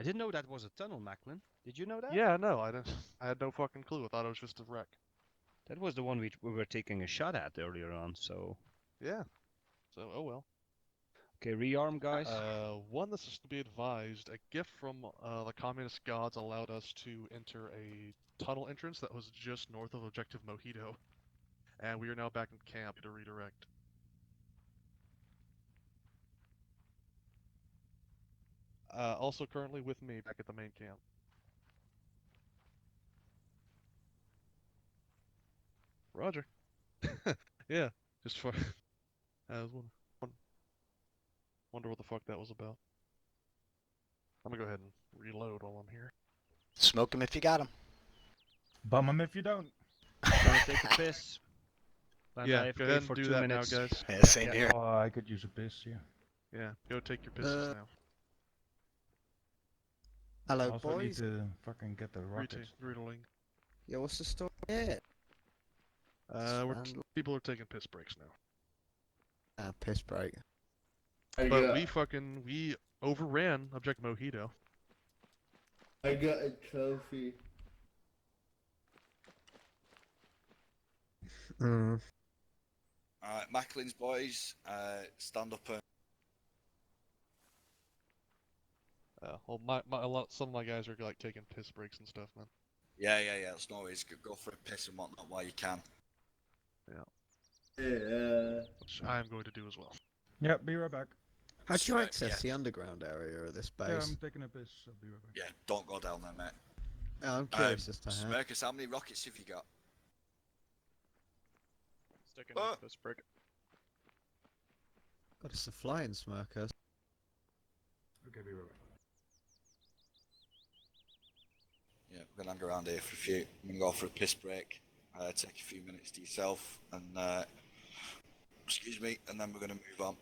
I didn't know that was a tunnel, Macklin. Did you know that? Yeah, no, I didn't. I had no fucking clue. I thought it was just a wreck. That was the one we were taking a shot at earlier on, so... Yeah. So, oh well. Okay, rearm, guys. One that's just to be advised, a gift from the communist gods allowed us to enter a tunnel entrance that was just north of Objective Mojito. And we are now back in camp to redirect. Also currently with me back at the main camp. Roger. Yeah, just for... I was wonder what the fuck that was about. I'm gonna go ahead and reload while I'm here. Smoke him if you got him. Bum him if you don't. Gonna take a piss. Yeah, AFK go ahead for and do 2 that minutes. now, guys. Yeah, same here. Oh, I could use a piss, yeah. Yeah, go take your pisses now. Hello, I also need boys. to fucking get the rockets. Riddling. Yeah, what's the story here? People are taking piss breaks now. Piss break. But we overran Object Mojito. I got a trophy. Mm. Alright, Macklin's boys, stand up and... Well, some of my guys are like taking piss breaks and stuff, man. Yeah, it's no worries. Go for a piss and whatnot while you can. Yeah. Which I am going to do as well. Yeah, be right back. How do you Right, access yeah. the underground area of this base? Yeah, I'm taking a piss, I'll be right back. Yeah, don't go down there, mate. I'm curious as to how. Smirkus, how many rockets have you got? Sticking in this brick. God, it's a flying smirker. Okay, be right back. Yeah, we're gonna hang around here for a few. I'm gonna go for a piss break. Take a few minutes to yourself, and excuse me, and then we're gonna move on.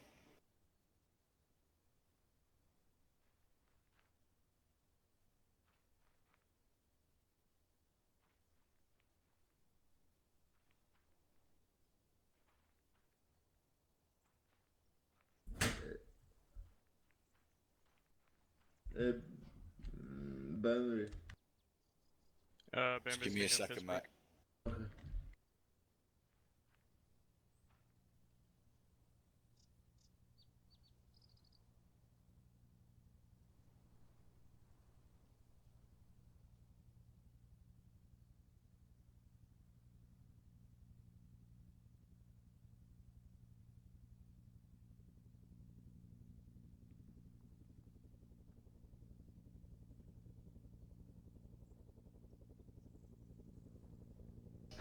Boundary. Just Bambi's give me a taking second, piss mate. break.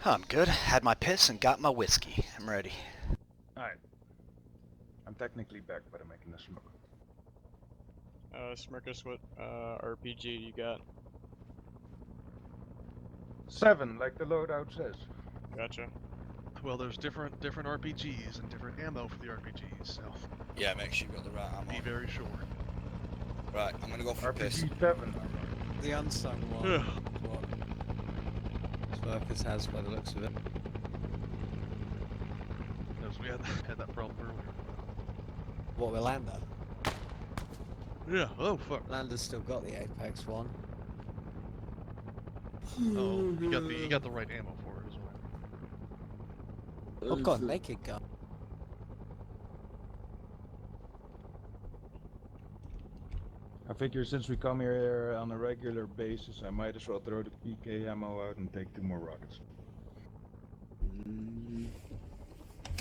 I'm good. Had my piss and got my whiskey. I'm ready. Alright. I'm technically back, but I'm making a smoke. Smirkus, what RPG do you got? 7, like the loadout says. Gotcha. Well, there's different RPGs and different ammo for the RPGs, so Yeah, make sure you got the right ammo. be very sure. Right, I'm gonna go for a piss. RPG 7. The unsung one. What Smirkers has by the looks of it. Because we had that problem earlier. What with Lander? Yeah. Oh fuck. Lander's still got the Apex one. Oh, you got the right ammo for it as well. I've got a naked gun. I figure since we come here on a regular basis, I might as well throw the PK ammo out and take 2 more rockets.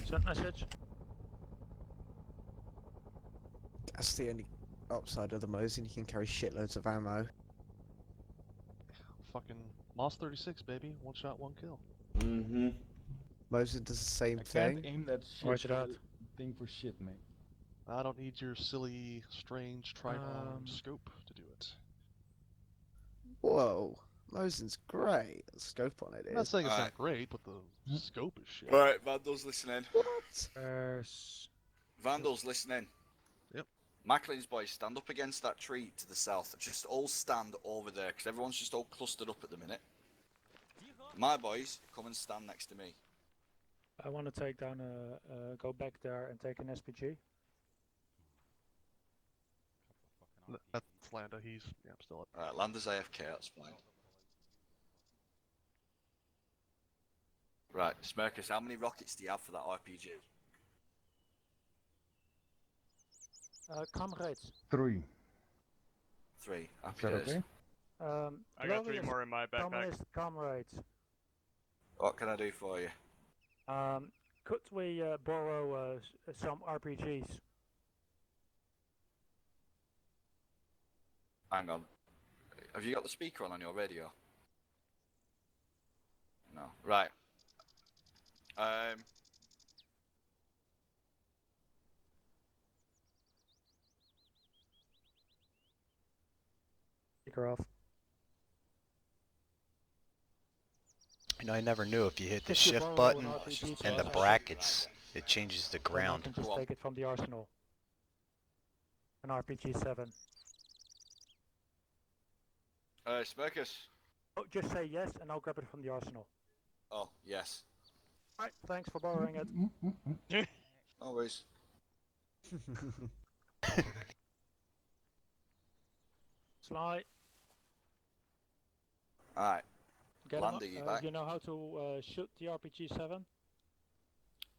Sent message. That's the only upside of the Mosin. You can carry shitloads of ammo. Fucking Moss 36, baby. One shot, one kill. Mm-hmm. Mosin does the same I thing. can't aim that Watch it out. thing for shit, mate. I don't need your silly, strange, tri-arm scope to do it. Whoa, Mosin's great. The scope on it I'm not is. saying it's Alright. not great, but the scope is shit. Right, Vandal's listening. What? Vandal's listening. Yep. Macklin's boys, stand up against that tree to the south. Just all stand over there, because everyone's just all clustered up at the minute. My boys, come and stand next to me. I want to take down go back there and take an SPG. It's Landa. He's yeah, I'm still up. Alright, Lander's AFK, that's fine. Right, Smirkus, how many rockets do you have for that RPG? Comrades. 3. 3. Happy Is that days. okay? I got 3 glorious more in my backpack. communist comrades. What can I do for you? Could we borrow some RPGs? Hang on. Have you got the speaker on your radio? No. Right. Speaker off. You know, I never knew if you hit the If you shift borrow button an RPG and the to us, brackets, it changes the then I ground. can just Go on. take it from the arsenal. An RPG 7. Smirkus. Oh, just say yes, and I'll grab it from the arsenal. Oh, yes. Alright, thanks for borrowing it. No worries. Sly, Alright. get Landa, him, you back? you know how to shoot the RPG 7?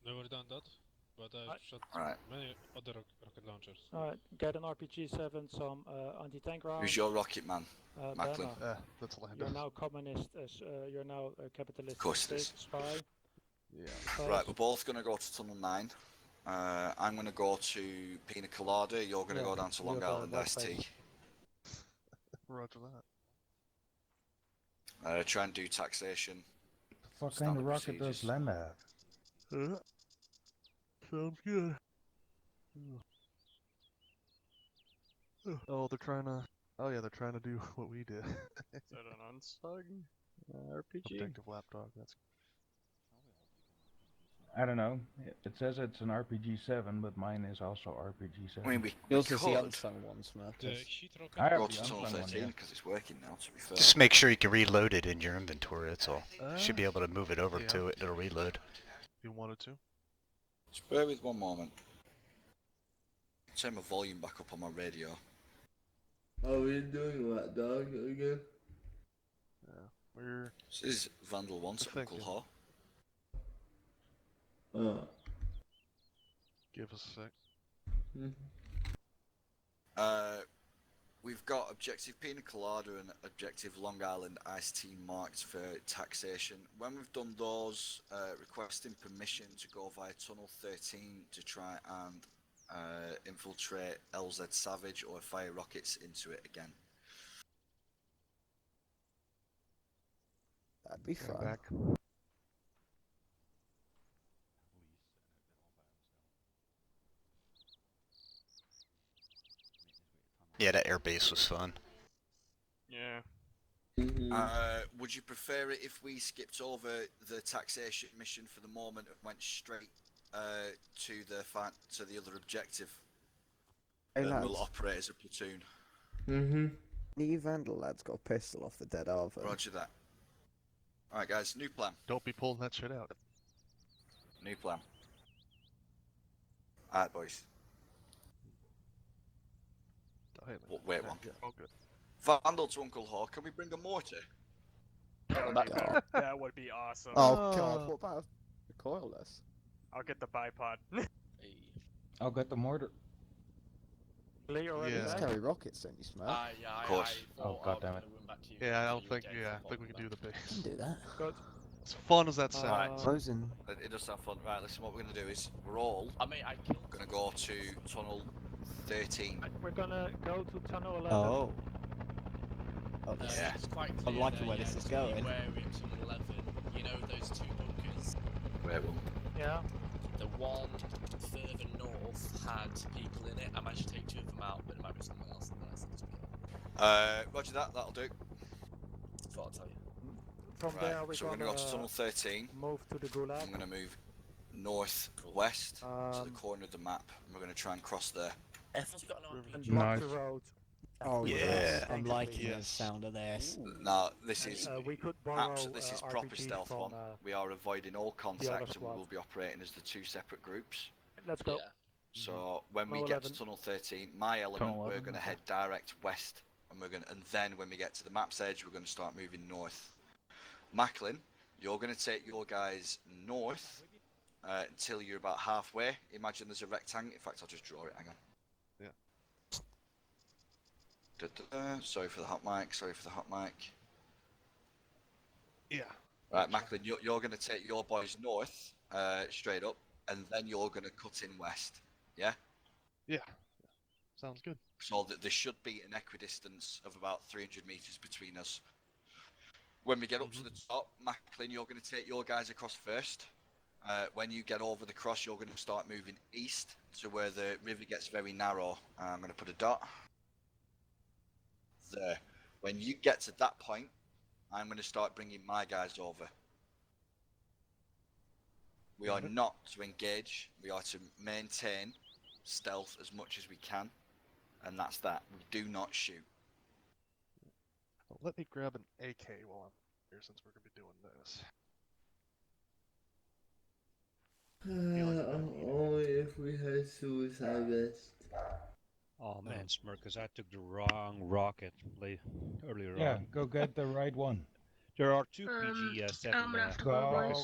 Never done that, but I've shot Alright. many other rocket launchers. Alright, get an RPG 7, some anti-tank rounds. Who's your rocket man? Macklin? Bernard, That's Landa. you're now communist, you're now a capitalist Of course it is. spy. Yeah. Right, we're both going to go to Tunnel 9. I'm going to go to Pina Colada. You're going to go down to Long you have a Island dark ST. face. Roger that. Try and do taxation. What kind Standard of rocket does procedures. Landa have? Sounds good. Oh, they're trying to. Oh yeah, they're trying to do what we did. Is that an unsug RPG? Objective lapdog. That's I don't know. It says it's an RPG 7, but mine is also RPG 7. I mean, we You also see could unsung ones, The Marcus. sheet rocket. I have go the to Tunnel unsung one, 13 yeah. because it's working now, to be fair. Just make sure you can reload it in your inventory, that's all. Should be Uh, able to move it over yeah. to it, it'll reload. if you wanted to. Just bear with one moment. Turn my volume back up on my radio. Are we doing that dog again? Yeah. We're This is Vandal 1 to Thank Uncle you. Haw. give us a sec. Mhm. We've got Objective Pina Colada and Objective Long Island Iced Tea marked for taxation. When we've done those, requesting permission to go via Tunnel 13 to try and infiltrate LZ Savage or fire rockets into it again. That'd be Going fun. back. Yeah, that airbase was fun. Yeah. Would you prefer it if we skipped over the taxation mission for the moment and went straight to the other objective? Hey And lads, we'll operate as a platoon. new Vandal lads got a pistol off the dead Arvo. Roger that. Alright guys, new plan. Don't be pulling that shit out. New plan. Alright boys. Wait one. Oh, good. Vandal to Uncle Haw, can we bring a mortar? That would be awesome. Oh god, what about a coilless? I'll get the bipod. I'll get the mortar. Lee already Yeah. Let's back? carry rockets, don't you, Smurf? Of course. Oh, goddammit. Yeah, I don't think. Yeah, I think we can do the You base. can do that. Good. As fun as that sounds. Frozen. It does sound fun. Right, listen, what we're going to do is we're all going to go to Tunnel 13. We're gonna go to Tunnel 11. Oh. Oh, this Yeah. It's quite I'm clear liking there, where yeah, this is to going. me Where we're to 11, you know those two bunkers? Wait one. Yeah. The one further north had people in it. I managed to take 2 of them out, but it might be someone else in there, so just be careful. Roger that, that'll do. Thought I'd tell you. From Right, there we're so we're gonna going to go to Tunnel 13. move to the Gulag. I'm going to move northwest to the Um, corner of the map, and we're going to try and cross there. Everyone's got an and RPG. block Nice. the road. Oh Yeah. yes, I'm liking Yes. the sound of this. Now, this is We could borrow this is proper RPGs stealth from, one. We are avoiding all contact, and we squad. will be operating as the 2 separate groups. Let's go. Yeah. So when we Tunnel get to 11. tunnel 13, my element, Tunnel we're 11, going to okay. head direct west, and then when we get to the map's edge, we're going to start moving north. Macklin, you're going to take your guys north until you're about halfway. Imagine there's a rectangle. In fact, I'll just draw it. Hang on. Yeah. Sorry for the hot mic. Sorry for the hot mic. Yeah. Right, Macklin, you're going to take your boys north, straight up, and then you're going to cut in west. Yeah? Yeah. Sounds good. So that there should be an equidistance of about 300 meters between us. When we get up to the top, Macklin, you're going to take your guys across first. When you get over the cross, you're going to start moving east to where the river gets very narrow. I'm going to put a dot there. When you get to that point, I'm going to start bringing my guys over. We are not to engage. We are to maintain stealth as much as we can. And that's that. We do not shoot. Well, let me grab an AK while I'm here since we're going to be doing this. Only if we had suicide vest. Oh man, Smirkus, I took the wrong rocket earlier Yeah, on. go get the right one. There are two PG-7 rockets, apparently.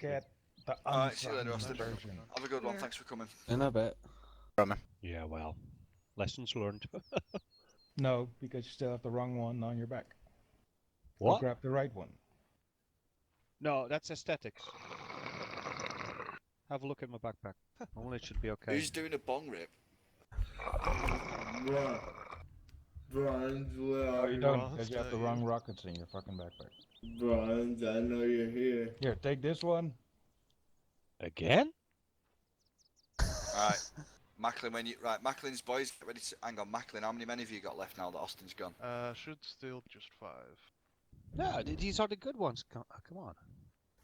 Get the Alright, see you later, unsigned Austin. version. Have a good one. Thanks for coming. In a bit. Yeah, well, lessons learned. No, because you still have the wrong one on your back. Go What? grab the right one. No, that's aesthetics. Have a look at my backpack. Only it should be okay. Who's doing a bong rip? Bronze, where Oh, are you you? don't, because you have the wrong rockets in your fucking backpack. Bronze, I know you're here. Here, take this one. Again? Alright. Macklin, Macklin's boys, get ready to... Hang on, Macklin, how many men have you got left now that Austin's gone? Should still be just 5. No, these are the good ones. Come on.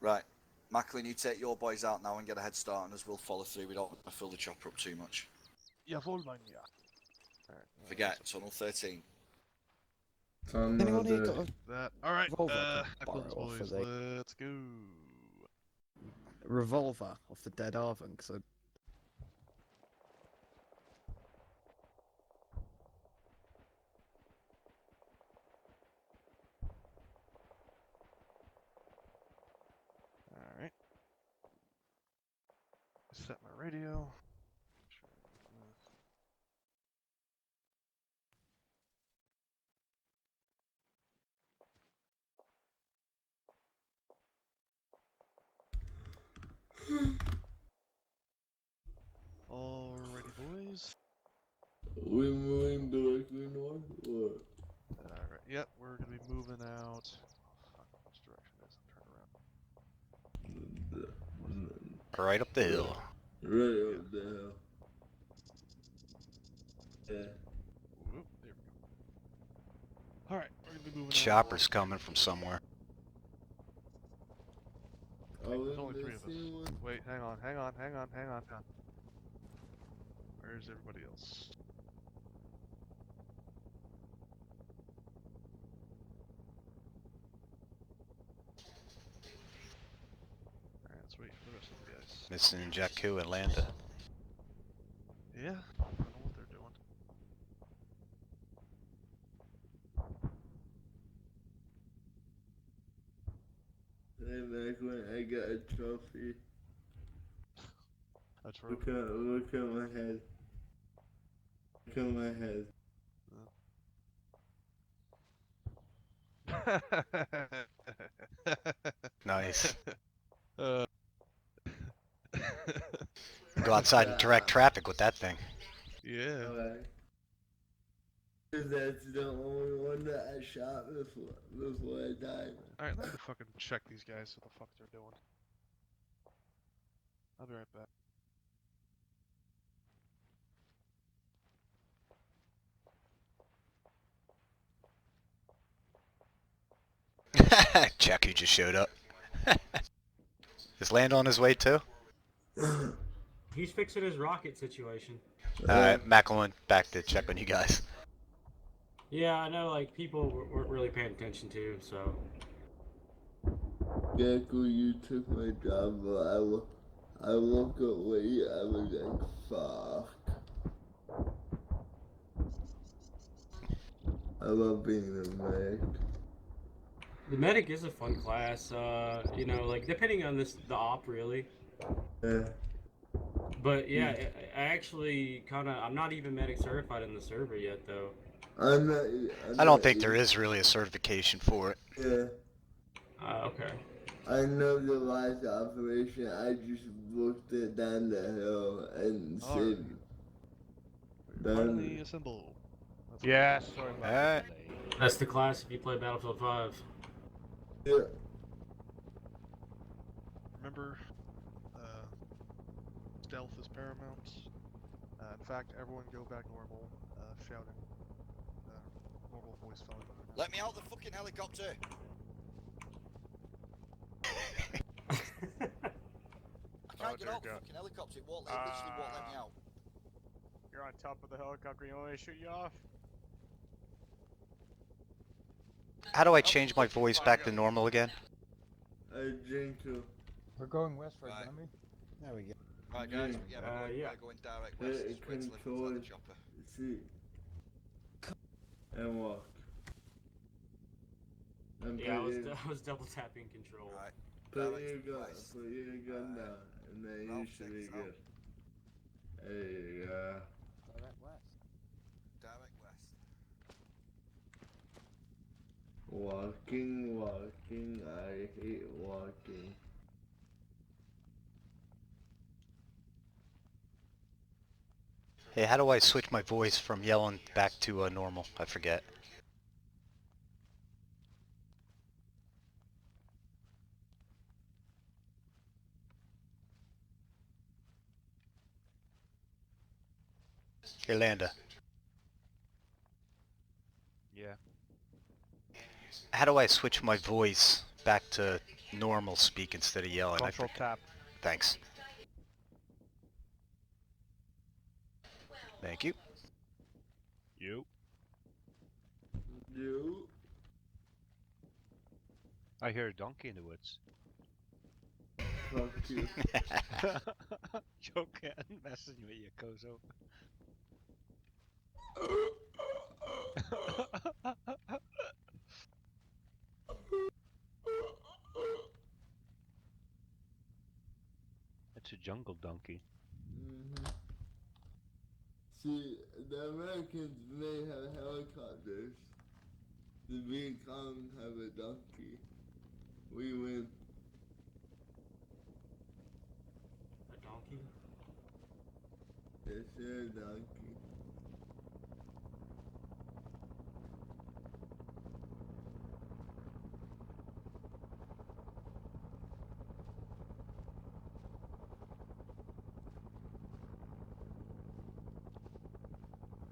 Right. Macklin, you take your boys out now and get a head start, and as we'll follow through. We don't want to fill the chopper up too much. Jawohl, mein ja. Forget, tunnel 13. Anyone here got a That. Alright, revolver I can Macklin's borrow for boys, the let's go. revolver off the dead Arvin? Because Alright. Set my radio. Alrighty, boys. We moving directly north or? Alright, yep, we're gonna be moving out. Oh, fuck, which direction is it? Turn around. Right up the hill. Right up the hill. Yeah. Whoop, there we go. Alright, we're gonna be moving Chopper's coming from somewhere. There's only 3 of us. Wait, hang on. Where's everybody else? Alright, let's wait for the rest of the guys. Missing Jakku and Landa. Yeah, I don't know what they're doing. Hey, Macklin, I got a trophy. A trophy. Look at my head. Look at my head. Nice. uh, Go outside and direct traffic with that thing. yeah. Alright. Cause that's the only one that I shot before I died. Alright, let me fucking check these guys what the fuck they're doing. I'll be right back. Jakku just showed up. Is Land on his way too? He's fixing his rocket situation. Alright, Macklin back to check on you guys. Yeah, I know, like, people weren't really paying attention to, so... Jakku, you took my job, but I woke up late, I was like, fuck. I love being a medic. The medic is a fun class. You know, like depending on the op really. Yeah. But yeah, I actually I'm not even medic certified in the server yet though. I don't think there is really a certification for it. Yeah. Okay. I know the last operation, I just looked it down the hill and said, Finally assemble. That's Yeah, sorry about the delay. That's the class if you play Battlefield 5. Yeah. Remember, stealth is paramount. In fact, everyone go back normal, shouting. Normal voice volume for now. Let me out the fucking helicopter! I can't get out the fucking helicopter, it literally won't let me out. You're on top of the helicopter, you want me to shoot you off? How do I change my voice back to normal again? I drink too. We're going west right, Gumby. There we go. Right guys, yeah, we're going direct west, just wait till everyone's out the chopper. See. And walk. And Yeah, I was double tapping control. Right. Put your gun down, and then you should be good. There you go. Direct west. Direct west. Walking, I hate walking. Hey, how do I switch my voice from yelling back to normal? I forget. Irlanda. Yeah. How do I switch my voice back to normal speak instead of yelling? Control tab. Thanks. Thank you. You. I hear a donkey in the woods. Fuck you. Joking, messing with you, Kozo. It's a jungle donkey. See, the Americans may have helicopters. The Viet Cong have a donkey. We win. A donkey? Yes, they're a donkey.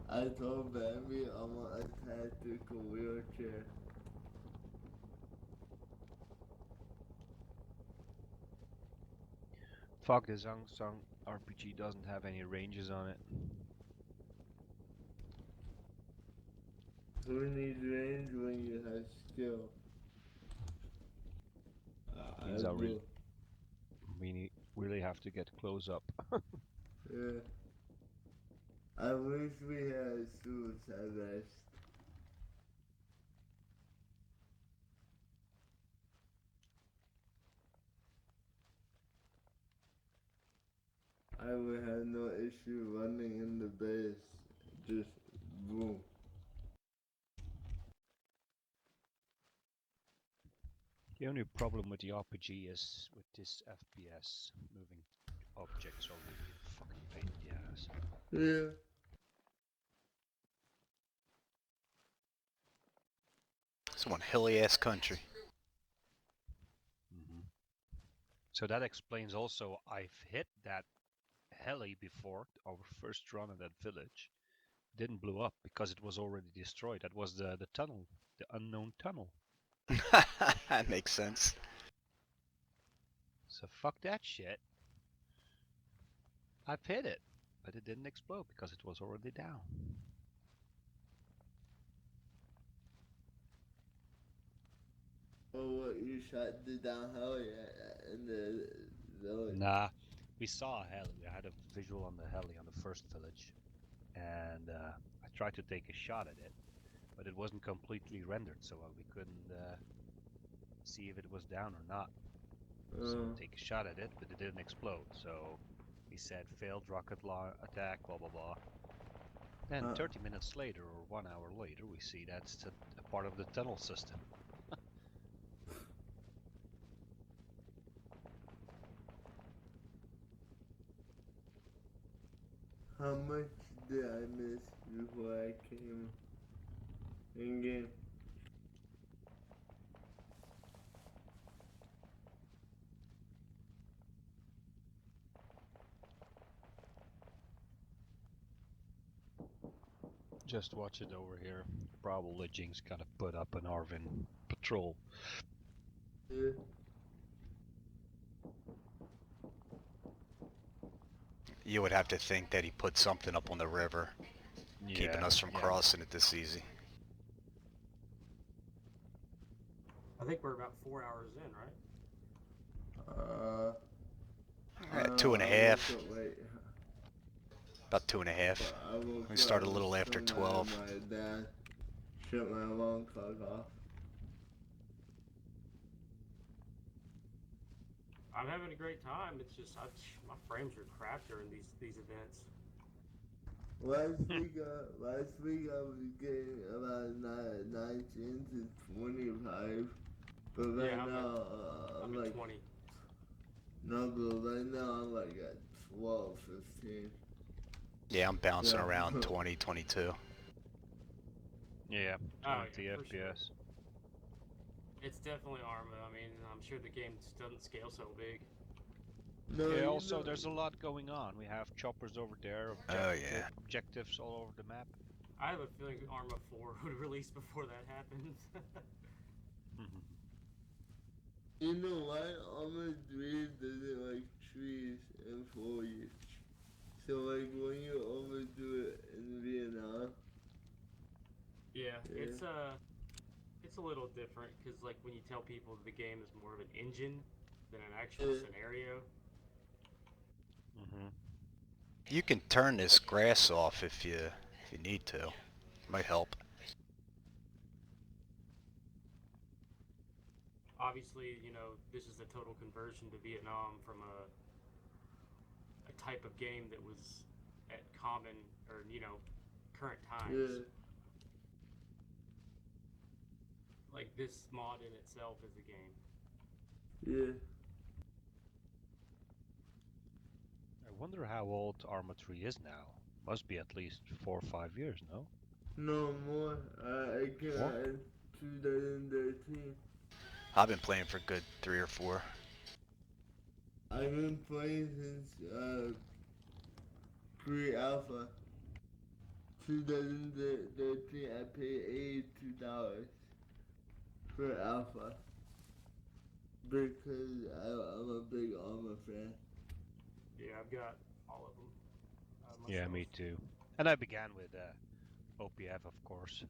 I told Bambi I want a tactical wheelchair. Fuck, the Zhang Song RPG doesn't have any ranges on it. Who needs range when you have skill? Means we really have to get close up. Yeah. I wish we had suicide vest. I would have no issue running in the base. Just boom. The only problem with the RPG is with this FPS, moving objects are really a fucking pain in the ass. Yeah. It's one hilly ass country. So that explains also I've hit that heli before, our first run in that village. Didn't blow up because it was already destroyed. That was the tunnel, the unknown tunnel. That makes sense. So fuck that shit. I've hit it, but it didn't explode because it was already down. Oh, what, you shot the down heli in the village? Nah, We saw a heli. I had a visual on the heli on the first village, and I tried to take a shot at it, but it wasn't completely rendered, so we couldn't see if it was down or not. So take a shot at it, but it didn't explode. So we said failed rocket attack, blah blah blah. Then 30 minutes later, or 1 hour later, we see that's a part of the tunnel system. How much did I miss before I came in game? Just watch it over here. Probably Jinx gotta put up an Arvin patrol. Yeah. You would have to think that he put something up on the river, keeping us from crossing it this easy. I think we're about 4 hours in, right? 2.5. About 2.5. We started a little after 12. My dad shut my alarm clock off. I'm having a great time. It's just my frames are crap during these events. Last week I was getting about 19 to 25, but right Yeah, now I'm like at 20. no, but right now I'm like at 12, 15. Yeah, I'm bouncing around 20, 22. Yeah, 20 yeah, FPS. sure. It's definitely ARMA. I mean, I'm sure the game just doesn't scale so big. No, yeah, also there's a lot going on. We have choppers over there, objectives all over the map. I have a feeling ARMA 4 would release before that happens. You know what? ARMA 3 doesn't like trees and foliage. So like when you overdo it in Vietnam. Yeah, it's a little different because like when you tell people the game is more of an engine than an actual scenario. You can turn this grass off if you need to. Might help. Obviously, you know, this is a total conversion to Vietnam from a type of game that was at common or, you know, current times. Yeah. Like this mod in itself is a game. Yeah. I wonder how old Arma 3 is now. Must be at least 4 or 5 years, no? No more. I got 2013. I've been playing for good 3 or 4. I've been playing since pre-alpha. 2013, I paid $82 for alpha because I'm a big Arma fan. Yeah, I've got all of them. Yeah, me too. And I began with OPF, of course.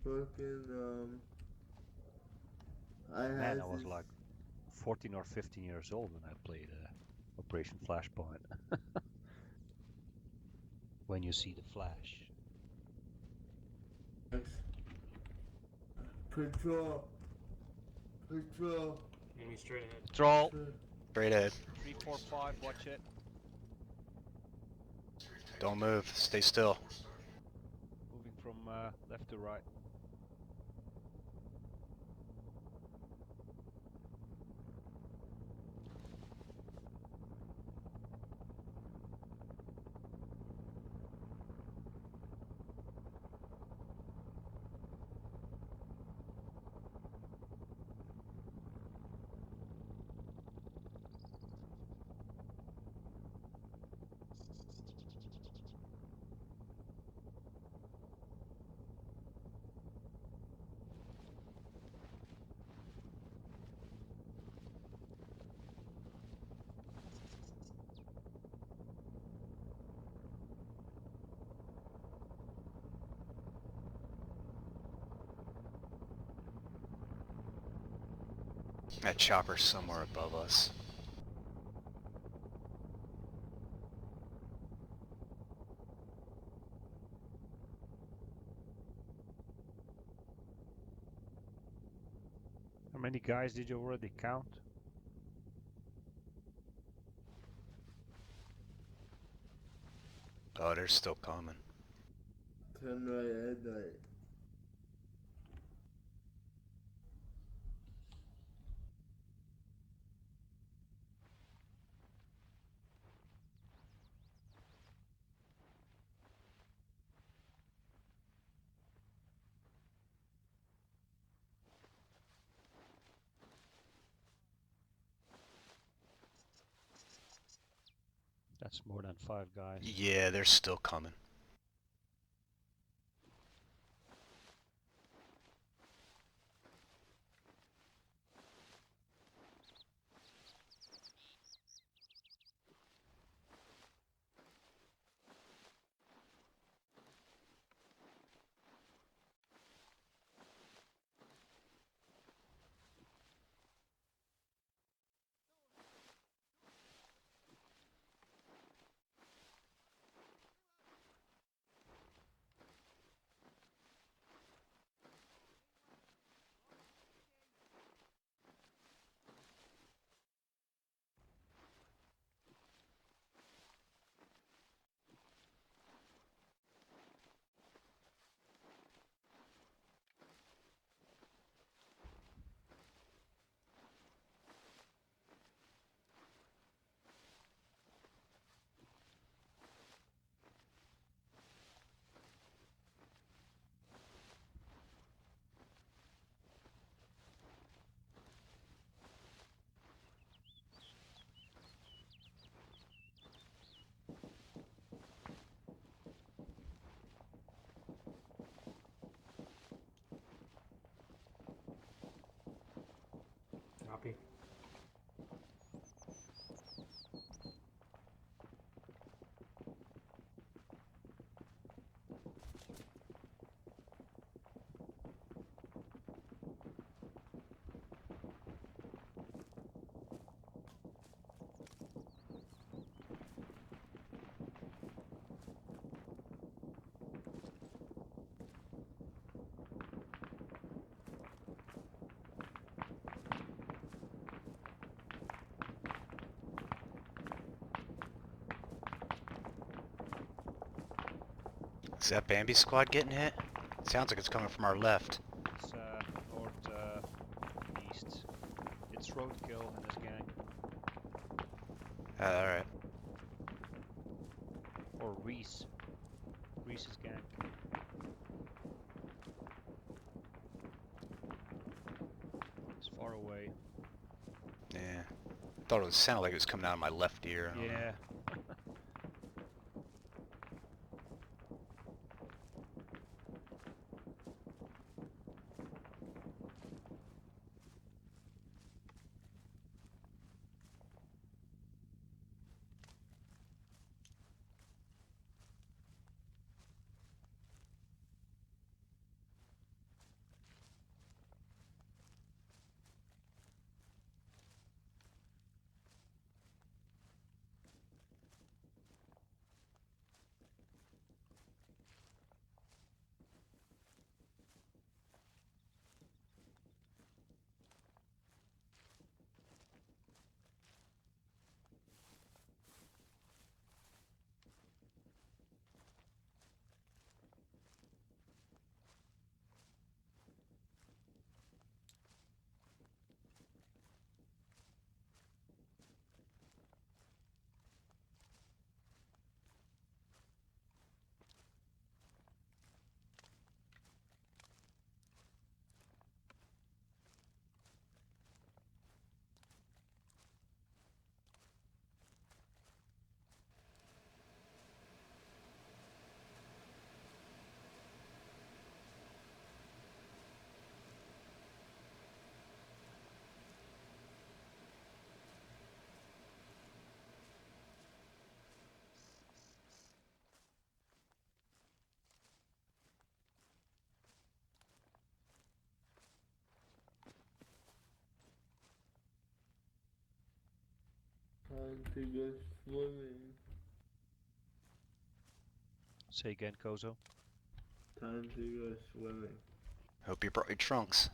Fucking Man, I was like 14 or 15 years old when I played Operation Flashpoint. When you see the flash. Patrol. Aiming straight ahead. Patrol. Straight ahead. 345, watch it. Don't move. Stay still. Moving from left to right. That chopper's somewhere above us. How many guys did you already count? Oh, they're still coming. Turn right at night. That's more than 5 guys. Yeah, they're still coming. Copy. Is that Bambi squad getting hit? Sounds like it's coming from our left. It's north east. It's Roadkill and his gang. Alright. Or Reese. Reese's gang. It's far away. Yeah. Thought it sounded like it was coming out of my left ear. I don't know. Yeah. to go swimming. Say again, Kozo. Time to go swimming. Hope you brought your trunks.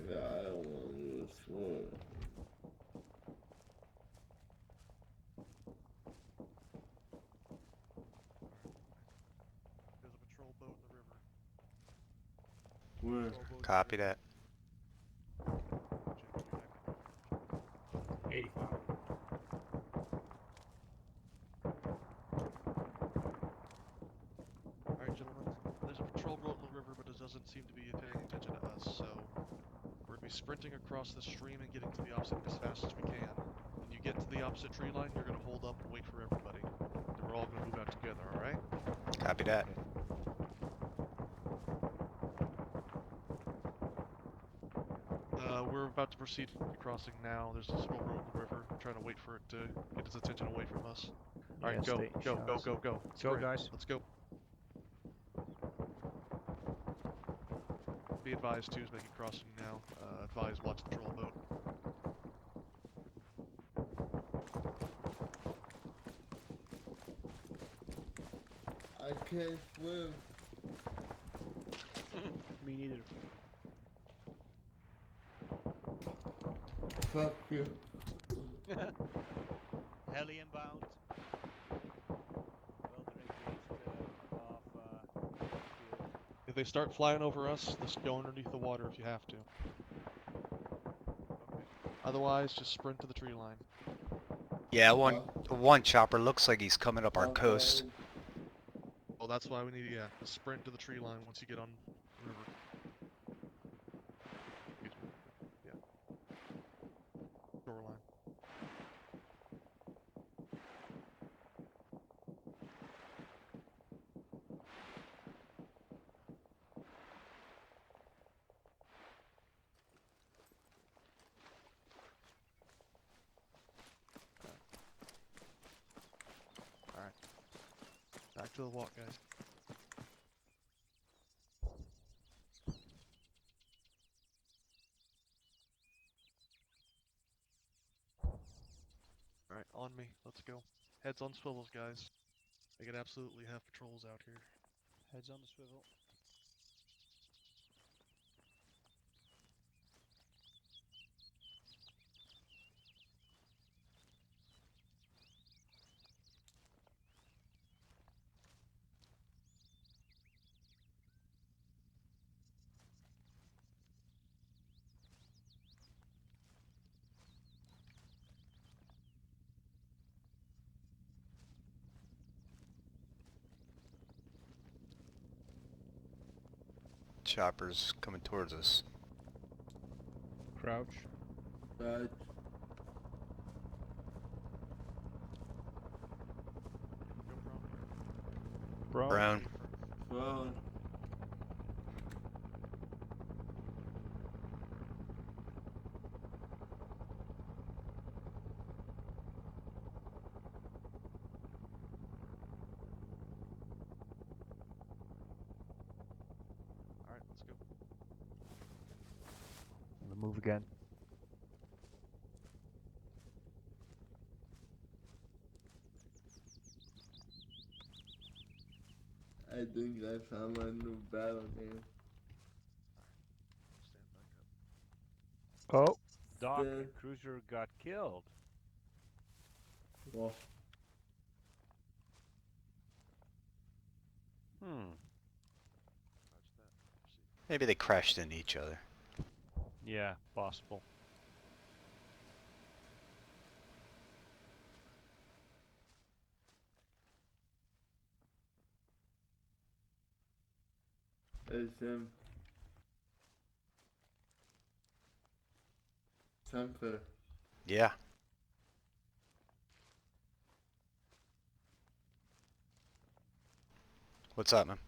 Yeah, I don't want to go swimming. There's a patrol boat in the river. Where? Copy that. 85. Alright, gentlemen. There's a patrol boat in the river, but it doesn't seem to be paying attention to us, so we're going to be sprinting across the stream and getting to the opposite as fast as we can. When you get to the opposite tree line, you're going to hold up and wait for everybody. Then we're all going to move out together, alright? Copy that. We're about to proceed to the crossing now. There's a small boat in the river. I'm trying to wait for it to get its attention away from us. Alright, Yeah, go, stay- go, go, shots. go, go. Go, Sprint. guys. Let's go. Be advised, two's making crossing now. Advise, watch the patrol boat. I can't swim. Me neither. Fuck you. Heli inbound. Well, they're engaged off field. If they start flying over us, just go underneath the water if you have to. Otherwise, just sprint to the tree line. Yeah, one chopper looks like he's coming up our coast. Well, that's why we need, yeah, to sprint to the tree line once you get on the river. Yeah. Shoreline. Alright. Back to the walk, guys. Alright, on me. Let's go. Heads on swivels, guys. They could absolutely have patrols out here. Heads on the swivel. Choppers coming towards us. Crouch. Dodge. Go prone. Brown. Phone. Alright, let's go. We'll move again. I think I found my new battle game. Stand back up. Oh, Doc Stand- and Cruiser got killed. Well, Hmm. Roger that. Proceed. Maybe they crashed into each other. Yeah, possible. it's him. Temper. Yeah. What's up, man?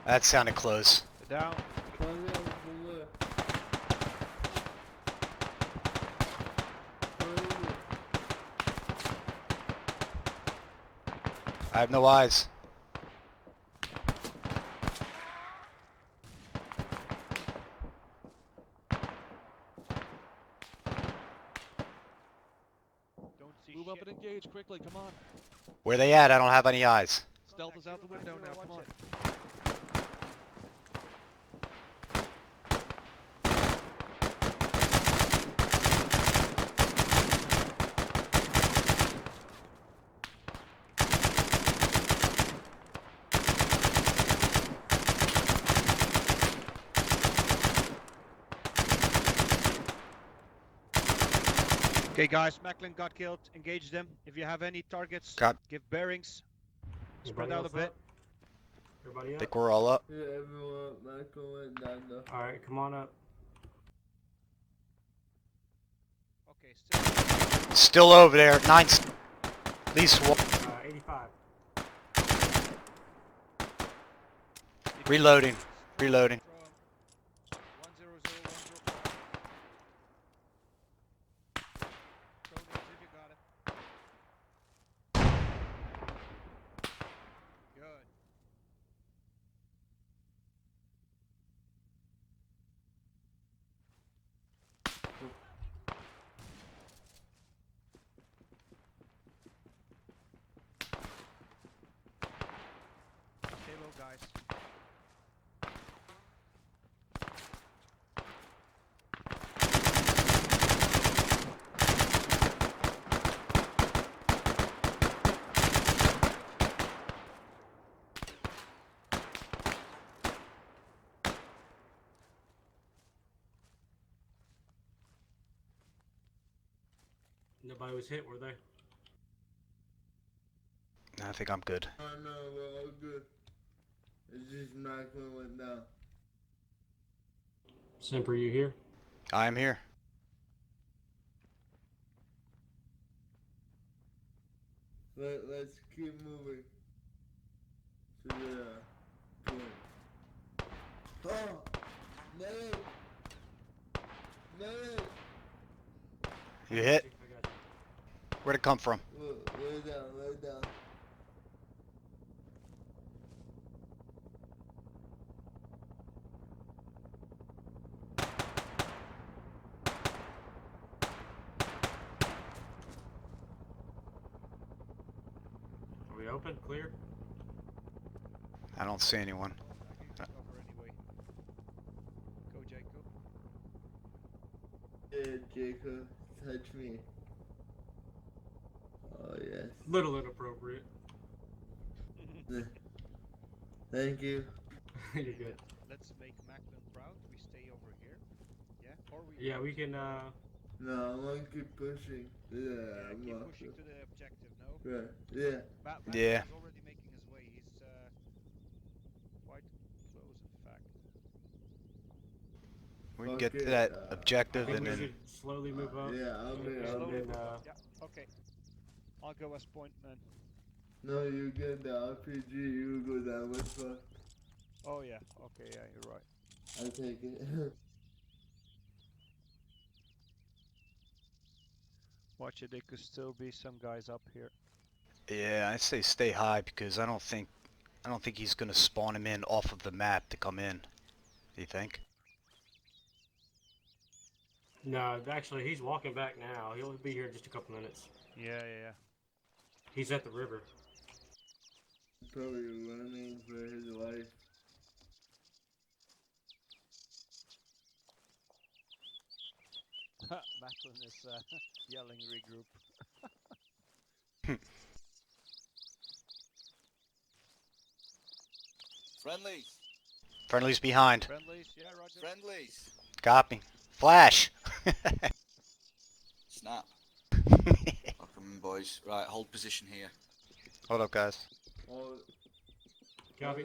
That sounded close. Down. I have no eyes. Don't see Move up shit. and engage quickly, come on. Where they at? I don't have any eyes. Stealth is out the window now, come on. Okay, guys, Macklin got killed. Engage them. If you have any targets, Got. give bearings. Spread Everybody out a else bit. up? Everybody I up? think we're all up. Yeah, everyone, Michael went down though. Alright, come on up. Okay, Still over there. At least one. 85. Reloading. Reloading. 100-105. Throw names if you got it. Good. Stay low, guys. Nobody was hit, were they? I think I'm good. Oh no, we're all good. It's just Michael went down. Simper, you here? I am here. Let's keep moving to the point. Oh! No! No! You hit? I got you. Where'd it come from? Lay down, lay down. Are we open? Clear? I don't see anyone. I can cover anyway. Go, Jacob. Yeah, Jacob, touch me. Oh yes. Little inappropriate. Thank you. You're good. Let's make Macklin proud. We stay over here. Yeah? Or we Yeah, we can, No, I want to keep pushing. Yeah, I'm keep off pushing it. to the objective, no? Right, yeah. Macklin Yeah. is already making his way. He's quite close, in fact. We can get Okay, to that I objective think and we then. should slowly move up. Yeah, I'm in. And I'm then, in. Yeah, okay. I'll go as point man. No, you get the RPG, you go down with fuck. Oh yeah, okay, yeah, you're right. I take it. Watch it, there could still be some guys up here. Yeah, I say stay high because I don't think he's gonna spawn him in off of the map to come in. Do you think? No, actually, he's walking back now. He'll be here in just a couple minutes. Yeah. He's at the river. Probably running for his life. Macklin is yelling regroup. Friendlies. Friendly's behind. Friendlies, yeah, Roger. Friendlies. Copy. Flash. Snap. Welcome, boys. Right, hold position here. Hold up, guys. Copy.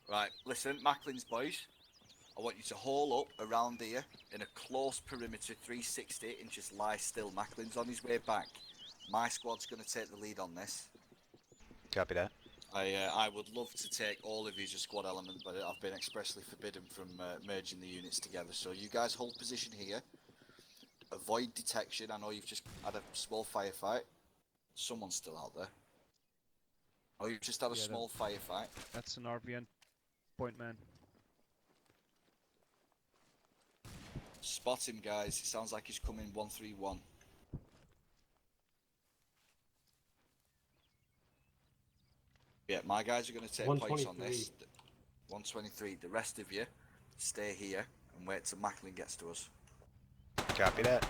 Right, listen, Macklin's boys. I want you to haul up around here in a close perimeter 360 and just lie still. Macklin's on his way back. My squad's going to take the lead on this. Copy that. I would love to take all of you as a squad element, but I've been expressly forbidden from merging the units together. So you guys hold position here. Avoid detection. I know you've just had a small firefight. Someone's still out there. Oh, you've just had a small firefight. That's an RVN point man. Spot him, guys. It sounds like he's coming 131. Yeah, my guys are going to take points on this. 123. The rest of you, stay here and wait till Macklin gets to us. Copy that.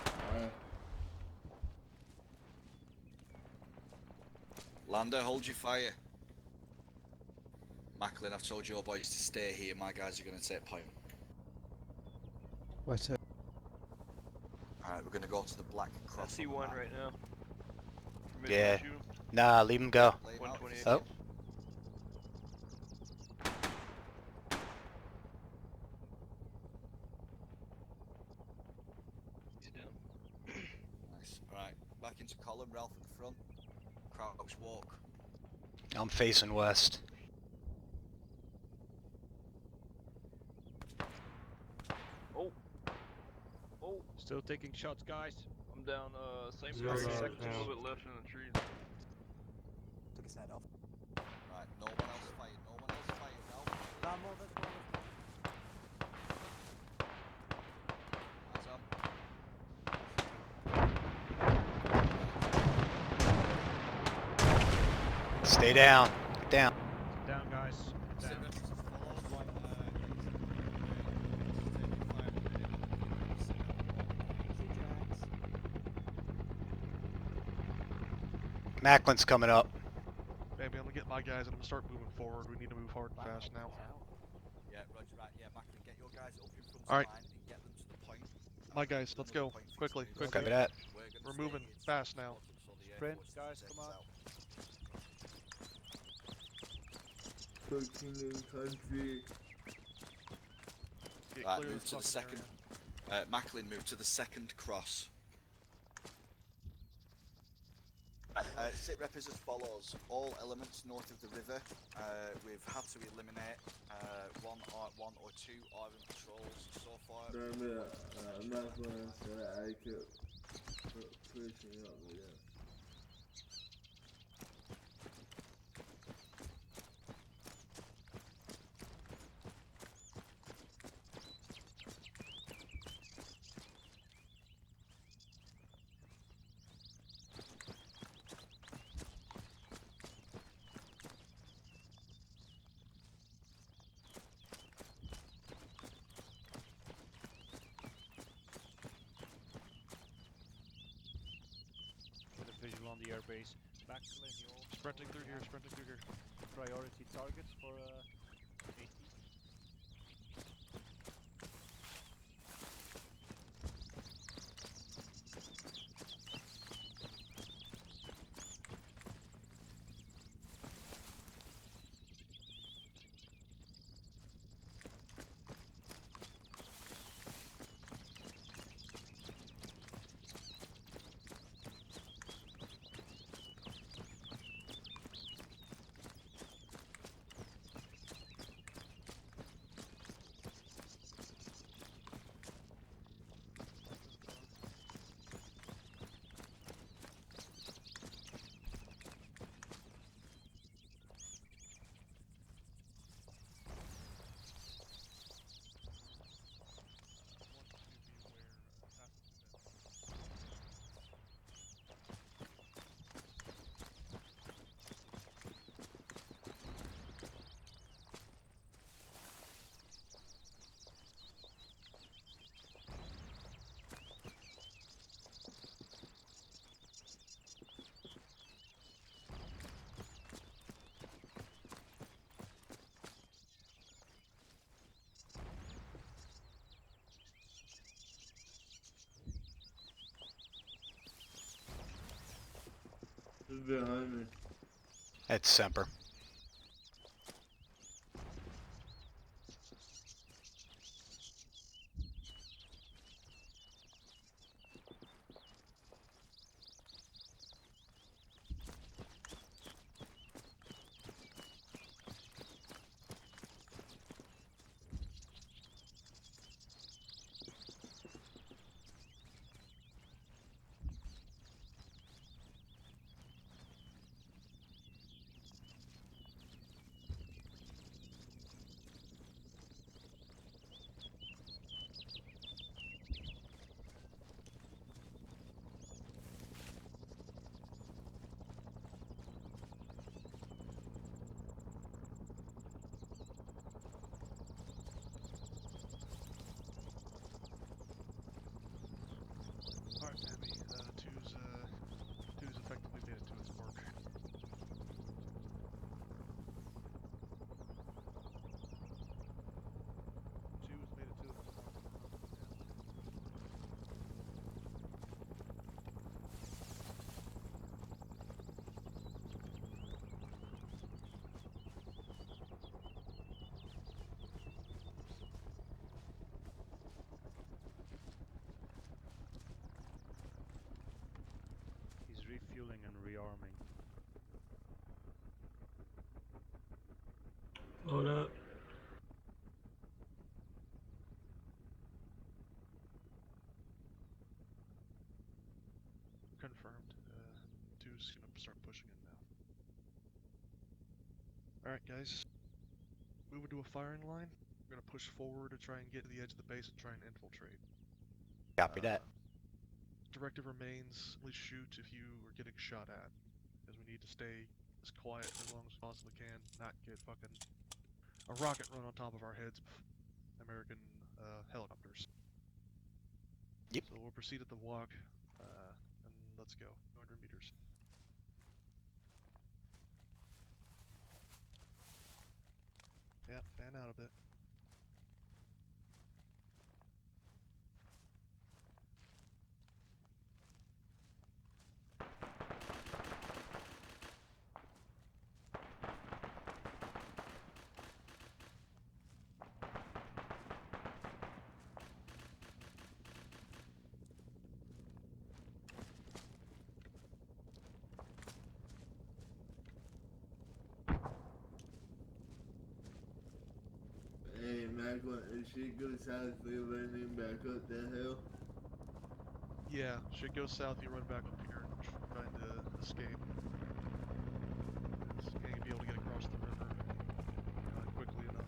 Lander, hold your fire. Macklin, I've told your boys to stay here. My guys are going to take point. Wait, sir. Alright, we're going to go to the black cross. I see one right now. Yeah. Nah, leave him go. 128. Oh. He's down. Nice. Alright, back into column, Ralph in front. Crouch walk. I'm facing west. Oh. Oh. Still taking shots, guys. I'm down, same Zero 30 dollars seconds, a down. little bit left in the trees. Took his head off. Right, no one else fired. No one else fired, Ralph. Eyes up. Stay down. Get down. Down, guys. Down. Macklin's coming up. Baby, I'm gonna get my guys and I'm gonna start moving forward. We need to move hard and fast now. Yeah, Roger, right, yeah, Macklin, get your guys up in front of Alright. the line and get them to the point. My guys, let's go. Quickly, quickly. Copy that. We're moving fast now. Sprint, guys, come on. Cooking in country. Get Right, clear of move to the fucking second. Macklin, move to the second cross. Sit rep is as follows. All elements north of the river, we've had to eliminate one or two Iron patrols so far. Damn it, I'm not gonna say I kept pushing up with that. Get a visual on the airbase. Macklin, you all Sprinting through here, sprinting through here. priority targets for AT. Who's behind me? That's Semper. Alright, Abby. Two's effectively made it to its mark. Two's made it to its mark. He's refueling and rearming. Hold up. Confirmed. Two's gonna start pushing in now. Alright, guys. Moving to a firing line. We're gonna push forward to try and get to the edge of the base and try and infiltrate. Copy that. Directive remains, at least shoot if you are getting shot at. Because we need to stay as quiet for as long as we possibly can, not get fucking a rocket run on top of our heads. American helicopters. Yep. So we'll proceed at the walk, and let's go. 200 meters. Yep, fan out a bit. Hey, Mac, when shit goes south, we running back up the hill. Yeah, shit goes south, you run back up here and trying to escape. You ain't gonna be able to get across the river quickly enough.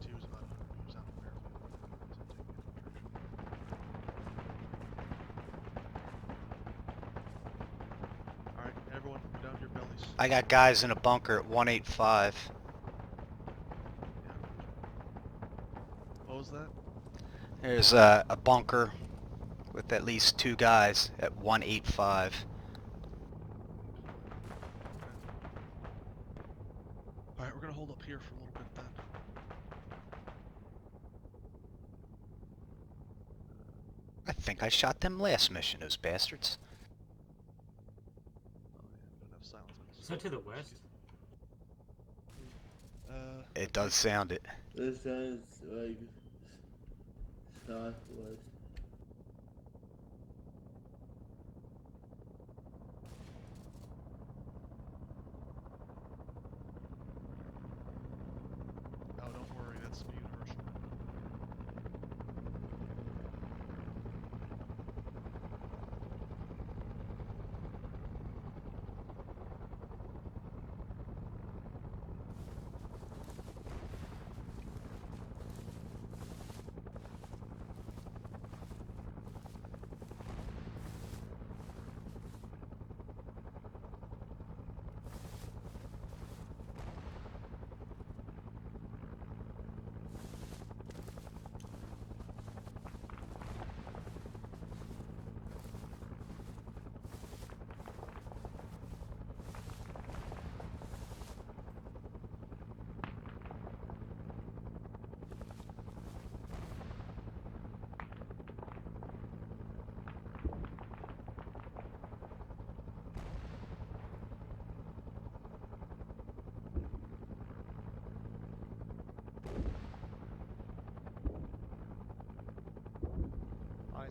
Two's about 100 meters out of the airfield. Alright, everyone, down to your bellies. I got guys in a bunker at 185. What was that? There's a bunker with at least 2 guys at 185. Alright, we're gonna hold up here for a little bit then. I think I shot them last mission, those bastards. Oh yeah, we don't have silence on this. Is that to the west? It does sound it. This sounds like southwest. Oh, don't worry, that's universal.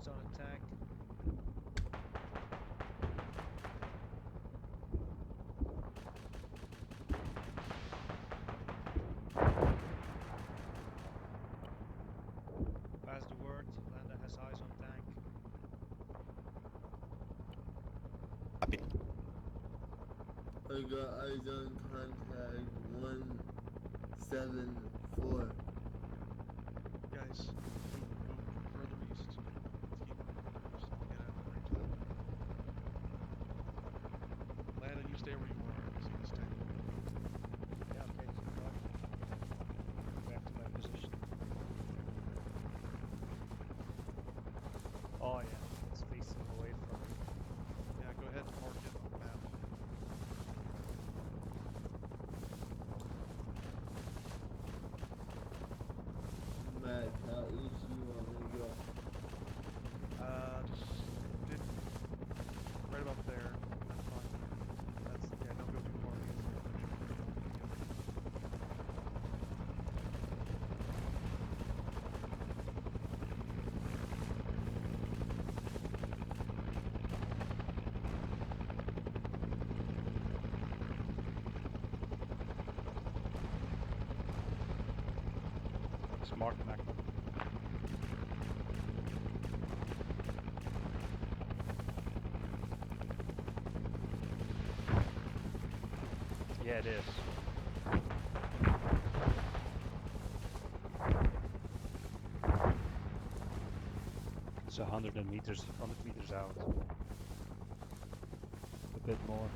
on a tank. Pass the word. Landa has eyes on tank. Copy. I got eyes on contact 174. Guys, move further east. Let's keep moving further east. I want to get out of range of that. Landa, you stay where you are. I want to see this tank. Yeah, okay, keep going. Back to my position. Oh yeah, it's facing away from me. Yeah, go ahead and mark it on the map. Matt, how east you want to go? Just did right about there. That's fine. That's yeah. Don't go too far east. Smart Macklin. Yeah, it is. It's 100 meters out. A bit more.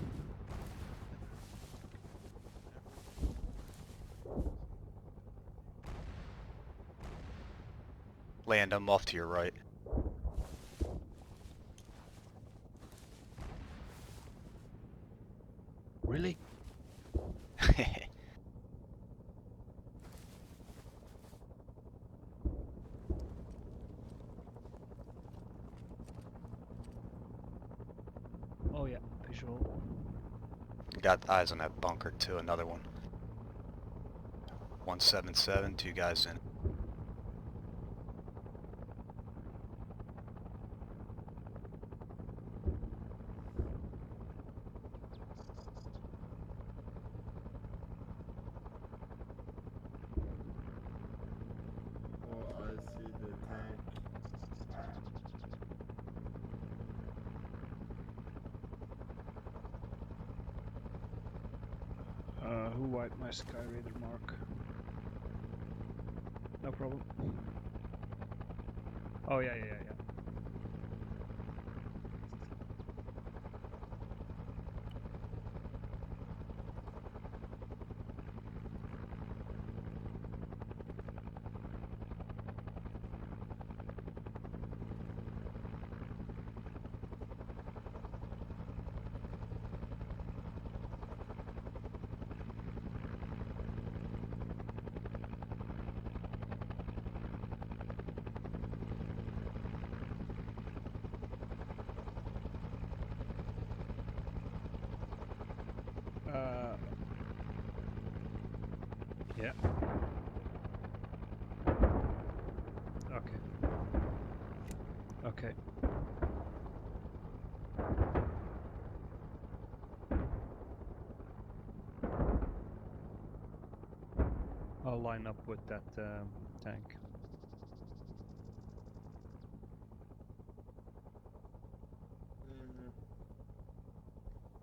Land, I'm off to your right. Really? Oh yeah, visual. Got eyes on that bunker too, another one. 177, 2 guys in. Oh, I see the tank. Who wiped my Sky Raider mark? No problem. Oh yeah. Yeah. Okay. I'll line up with that tank.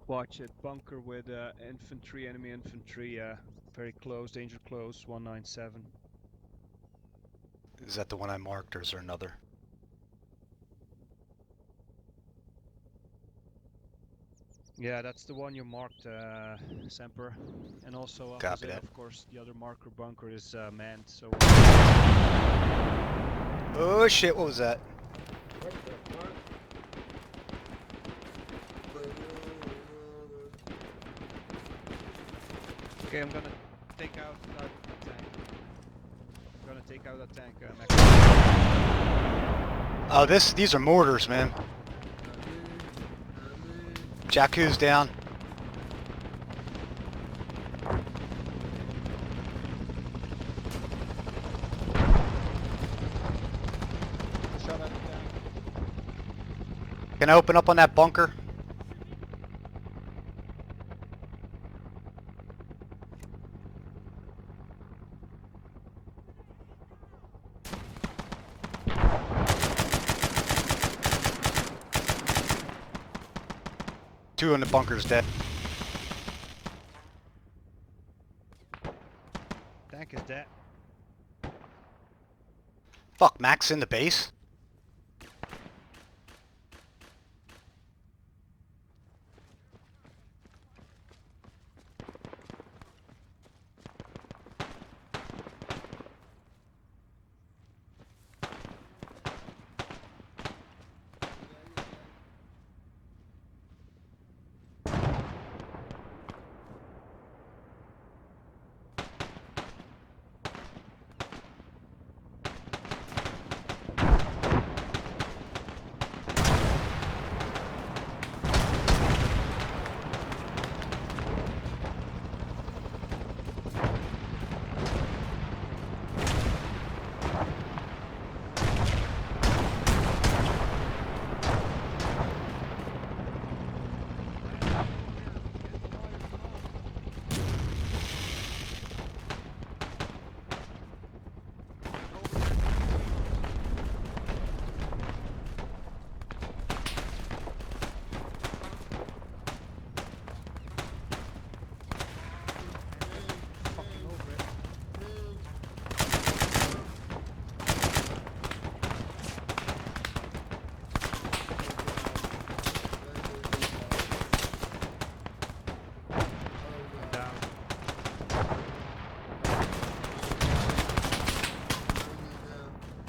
Watch it, bunker with infantry, enemy infantry, very close, danger close, 197. Is that the one I marked, or is there another? Yeah, that's the one you marked, Semper. And also Copy opposite, that. of course, the other marker bunker is manned, so... Oh shit, what was that? What the fuck? Okay, I'm gonna take out that tank. I'm gonna take out that tank, Oh, these are mortars, man. Jakku's down. Shot at the tank. I open up on that bunker? Two in the bunker's dead. Tank is dead. Fuck, Max in the base?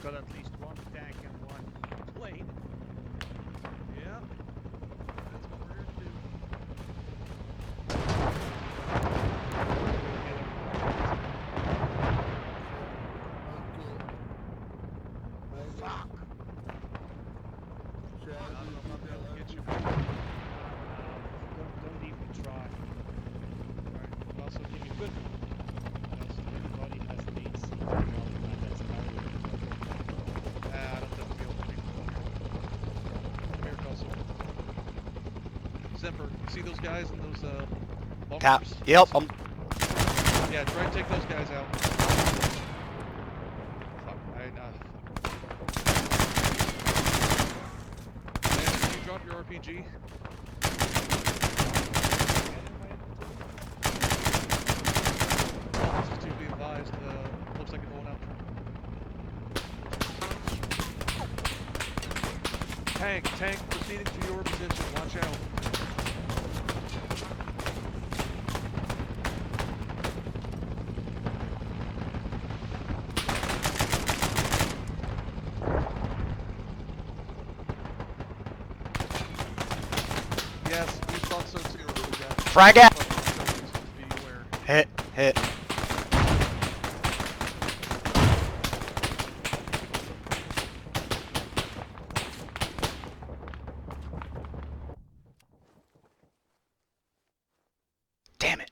Got at least one tank and one plane. Yeah. That's what we're here to do. Fuck! I don't know if I'll be able to get you. Don't even try. Alright, also give you good. Everybody has an AC. That's I don't think we'll be able to make it. Come here, Kelsey. Zephyr, see those guys in those bunkers? Cap. Yep. Yeah, try and take those guys out. Fuck, Man, can you drop your RPG? This is to be advised, looks like a going out. Tank, proceeding to your position, watch out. Yes, we thought so too. Frag out! Be aware. Hit. Damn it.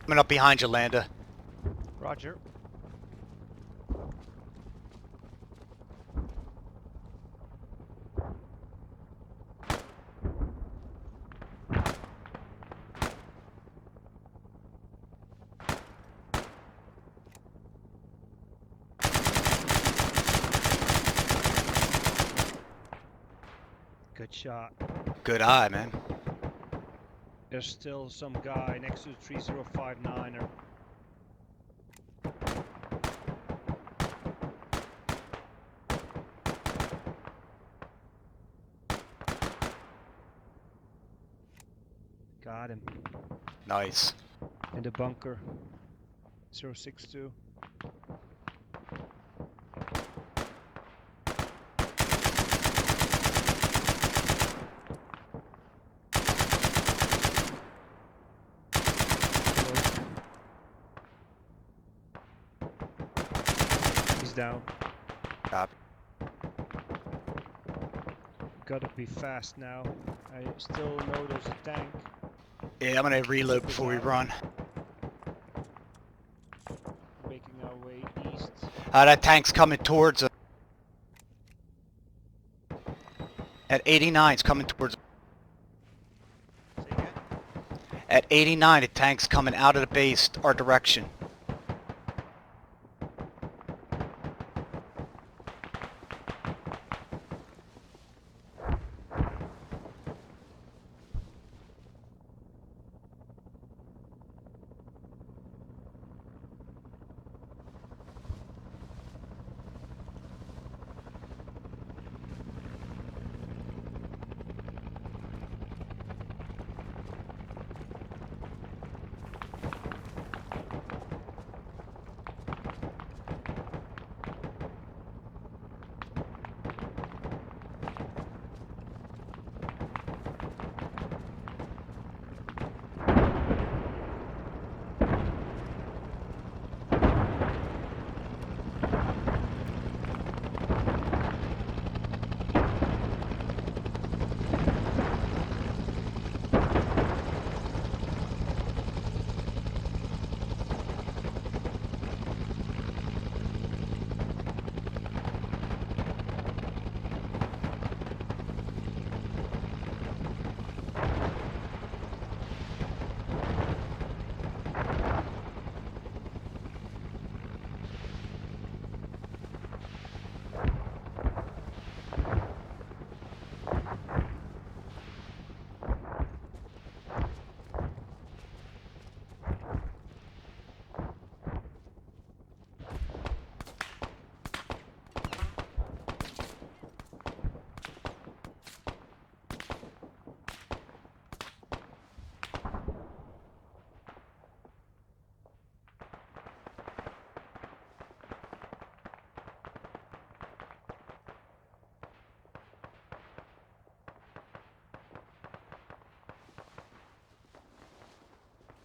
Coming up behind you, Landa. Roger. Good shot. Good eye, man. There's still some guy next to the 3059er. Got him. Nice. In the bunker. 062. He's down. Copy. Gotta be fast now. I still know there's a tank. Yeah, I'm gonna reload before we run. Making our way east. That tank's coming towards us. At 89's coming towards us. Say again? At 89, a tank's coming out of the base, our direction.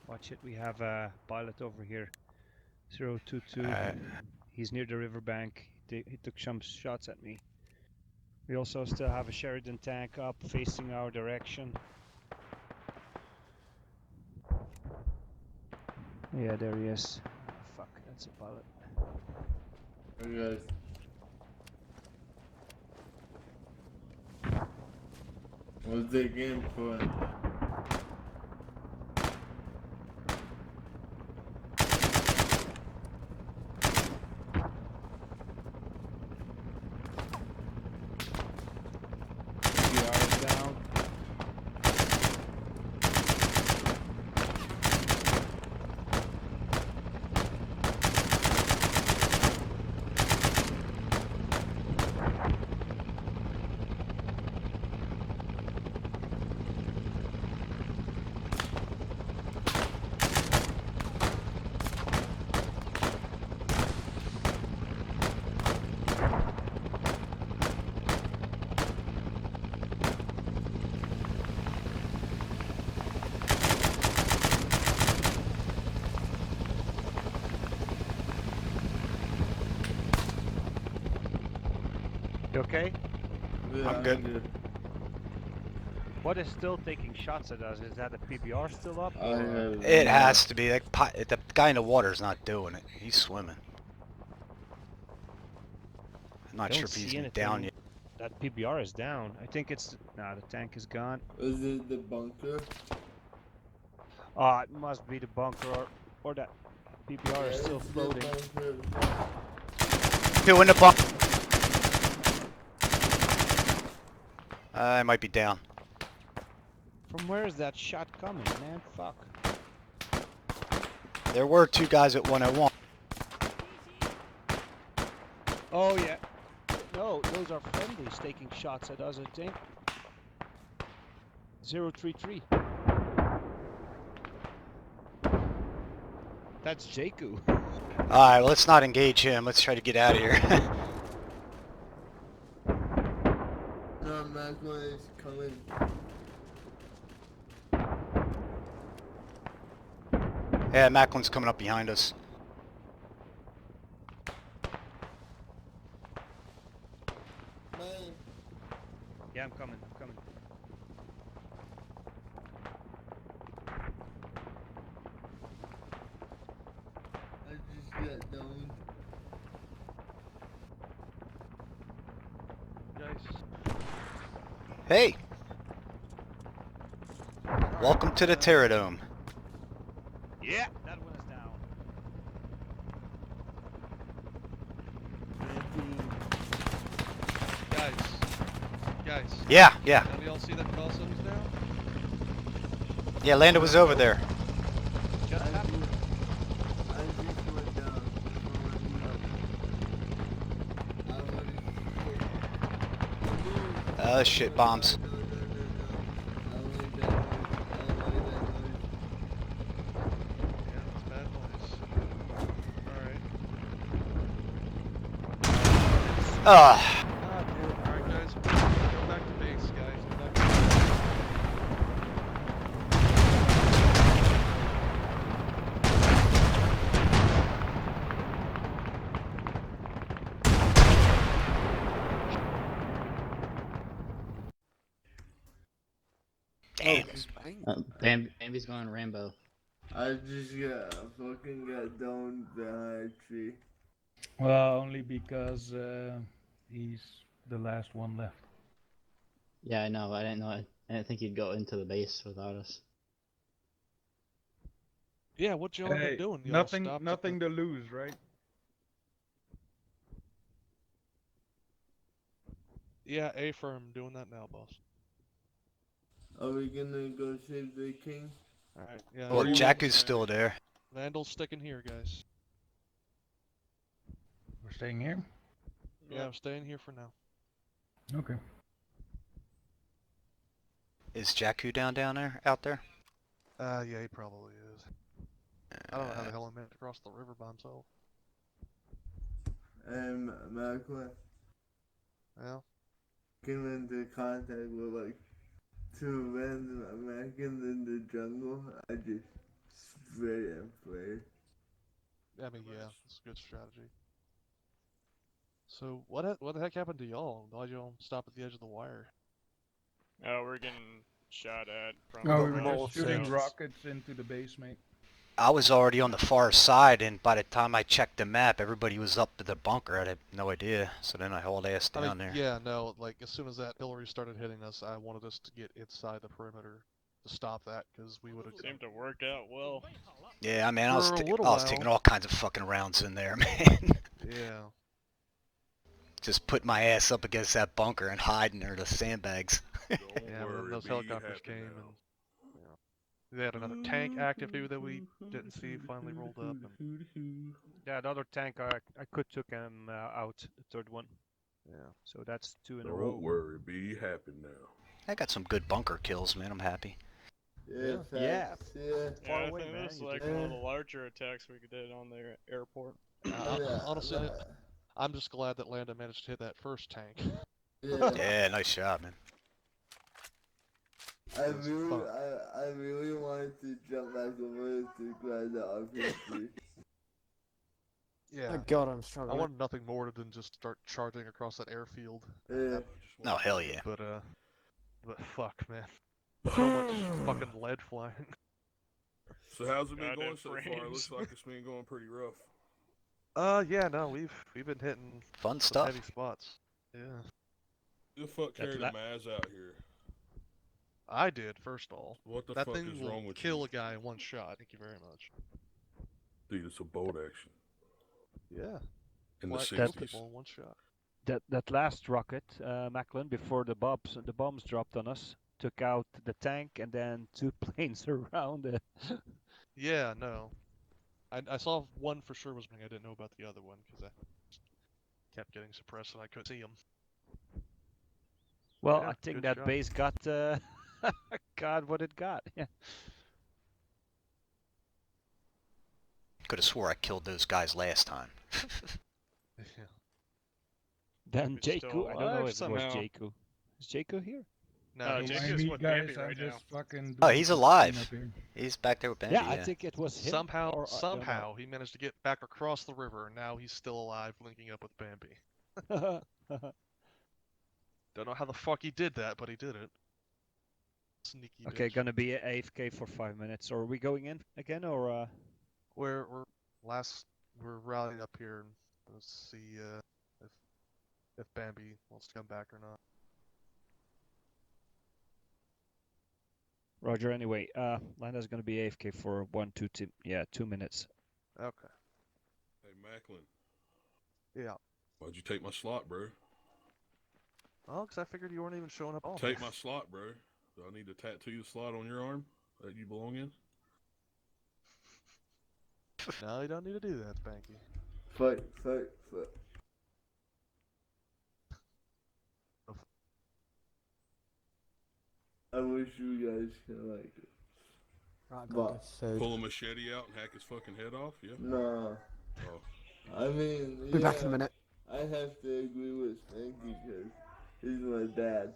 Watch it, we have a pilot over here. 022. He's near the riverbank. He took some shots at me. We also still have a Sheridan tank up facing our direction. Yeah, there he is. Oh, fuck, that's a pilot. Hey guys. What's the game for? Down. You okay? Yeah, I'm good. What is still taking shots at us? Is that the PBR still up? I Or, have It no- has to be. The guy in the water's not doing it. He's swimming. I'm not don't sure if he's see even anything. down yet. That PBR is down. I think it's... Nah, the tank is gone. Was it the bunker? Ah, it must be the bunker or that PBR is Yeah, still it's the floating. bunker. Two in the bunk. I might be down. From where is that shot coming, man? Fuck. There were two guys at 101. Oh, yeah. No, those are friendlies taking shots at us, I think. 033. That's Jakku. Alright, well, let's not engage him. Let's try to get out of here. No, Macron is coming. Yeah, Macklin's coming up behind us. Man, Yeah, I'm coming. I just got down. Guys. Hey! Welcome to the Terradome. Yeah, that one is down. Guys. Yeah. Have y'all see that Carlson is down? Yeah, Lando was over there. Just happened. I just went down. I was Shit bombs. No. I like that noise. Yeah, that's bad noise. Alright. Ugh. Alright, guys. Go back to base, guys. Go back to base. Damn. Bambi's going Rambo. I just fucking got down behind a tree. Well, only because he's the last one left. Yeah, I know. I didn't think he'd go into the base without us. Yeah, what y'all Hey, been doing? Y'all nothing, stopped at nothing to lose, right? Yeah, A-firm doing that now, boss. Are we gonna go save the king? Alright, yeah. Well, Vandal's Jakku's still there. Vandal's sticking here, guys. We're staying here? Yeah, I'm staying here for now. Okay. Is Jakku down there? Out there? Yeah, he probably is. I don't know how the hell I managed to cross the river by himself. Macron Yeah. came into contact with like two random Americans in the jungle. I just sprayed and prayed. I mean, yeah, it's a good strategy. So, what the heck happened to y'all? Why'd y'all stop at the edge of the wire? Oh, we're getting shot at from. No, the we were mole just shooting sails. rockets into the base, mate. I was already on the far side, and by the time I checked the map, everybody was up to the bunker. I had no idea. So then I hauled ass I down mean, there. yeah, no, like, as soon as that Hillary started hitting us, I wanted us to get inside the perimeter to stop that, because we would have... Seemed to work out well. Yeah, I mean, I was For a little taking while. all kinds of fucking rounds in there, man. Yeah. Just put my ass up against that bunker and hide near the sandbags. Yeah, but then those helicopters came and, you know, they had another tank active too that we didn't see finally rolled up. And, Yeah, the other tank I could took him out, the third one. yeah. So that's two in a row. Don't worry, be happy now. I got some good bunker kills, man. I'm happy. Yeah, Yeah. facts, yeah. Far Yeah, I away, think man. it was You like just- one of the larger attacks we did on the airport. Honestly, I'm just glad that Landa managed to hit that first tank. Yeah. Yeah, nice shot, man. I really wanted to jump back over to grab the RPG. Yeah. Oh god, I'm I struggling. wanted nothing more than just start charging across that airfield. Yeah. Oh, hell yeah. But fuck, man. So much fucking lead flying. So how's it been Goddamn going so far? It frames. looks like it's been going pretty rough. Yeah, no, we've been hitting Fun some stuff. heavy spots. Yeah. Who the fuck That carried la- a Maz out here? I did, first of all. What the That fuck thing is will wrong with kill you? a guy in one shot. Thank you very much. Dude, it's a bolt action. Yeah. In the Flat kill 60s. people in one shot. That last rocket, Macklin, before the bombs dropped on us, took out the tank and then 2 planes around it. Yeah, no. I saw one for sure was I didn't know about the other one because I kept getting suppressed and I couldn't see him. Well, Yeah, I think good that shot. base got got what it got. Yeah. Could have swore I killed those guys last time. Yeah. Then He's still Jakku, I don't know alive if it was somehow. Jakku. Is Jakku here? No, Jake he's Don't mind is me, with guys. Bambi I'm right now. just fucking. Oh, doing he's some alive. cleanup here. He's back there with Bambi. Yeah, I think it was him. somehow or I don't know. somehow he managed to get back across the river and now he's still alive linking up with Bambi. Don't know how the fuck he did that, but he did it. Sneaky Okay, bitch. gonna be a AFK for 5 minutes. Or are we going in again, or We're rallying up here and let's see if Bambi wants to come back or not. Roger? Anyway, Landa's gonna be AFK for 2 minutes. Okay. Hey, Macklin. Yeah. Why'd you take my slot, bro? Oh, because I figured you weren't even showing up. Take my slot, bro. Do I need to tattoo the slot on your arm that you belong in? No, you don't need to do that, Spanky. Fight. I wish you guys could like it. Right, But- got this food. Pull a machete out and hack his fucking head off? Yeah? Nah. Oh. I mean, Be back in a minute. I have to agree with Spanky because he's my dad.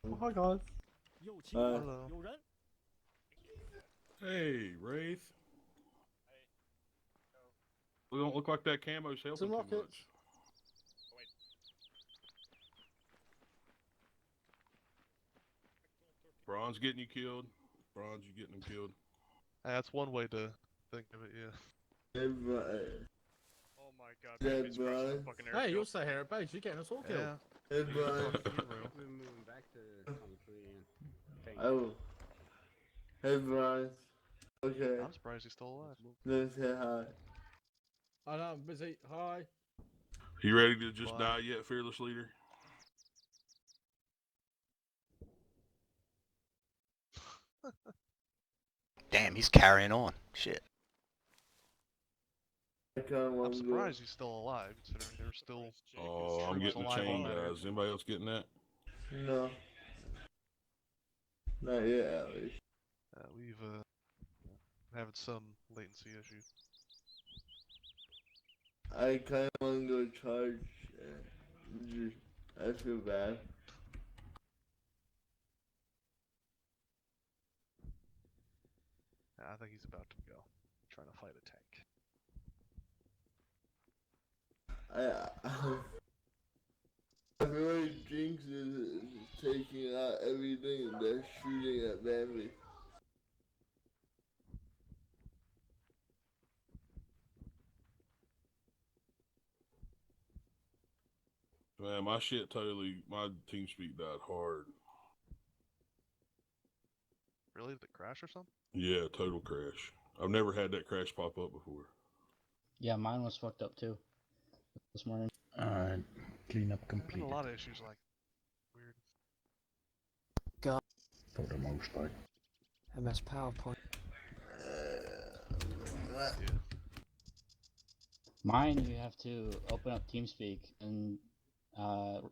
Oh, hi guys. Hello. Hey, Wraith. We don't look like that camo's helping Some too rockets. much. Bronze getting you killed. Bronze, you getting him killed. That's one way to think of it, yeah. Everybody. Oh my god, Yeah, Bambi's crashing bro. the fucking Hey, airfield. you're so here at base. You're getting us all killed. Yeah. Hey, Brian. We're moving back to 23 Oh. Hey, Brian. Okay. I'm surprised he's still alive. Let's say hi. I know, I'm busy. Hi. You ready to just Bye. die yet, fearless leader? Damn, he's carrying on. Shit. I kind of I'm want to go. surprised he's still alive, considering there's still Oh, I'm troops getting the alive chain, on that air. guys. Anybody else getting that? No. Not yet, at least. We've having some latency issues. I kind of want to go charge. Just, I feel bad. I think he's about to go. Trying to fight a tank. I feel like Jinx is taking out everything and they're shooting at Bambi. Man, my shit totally, my team speak died hard. Really? Did it crash or something? Yeah, total crash. I've never had that crash pop up before. Yeah, mine was fucked up too. This morning. Alright, cleanup Had complete. a lot of issues like weird. For the most part. MS PowerPoint. Yeah. Mine, you have to open up TeamSpeak and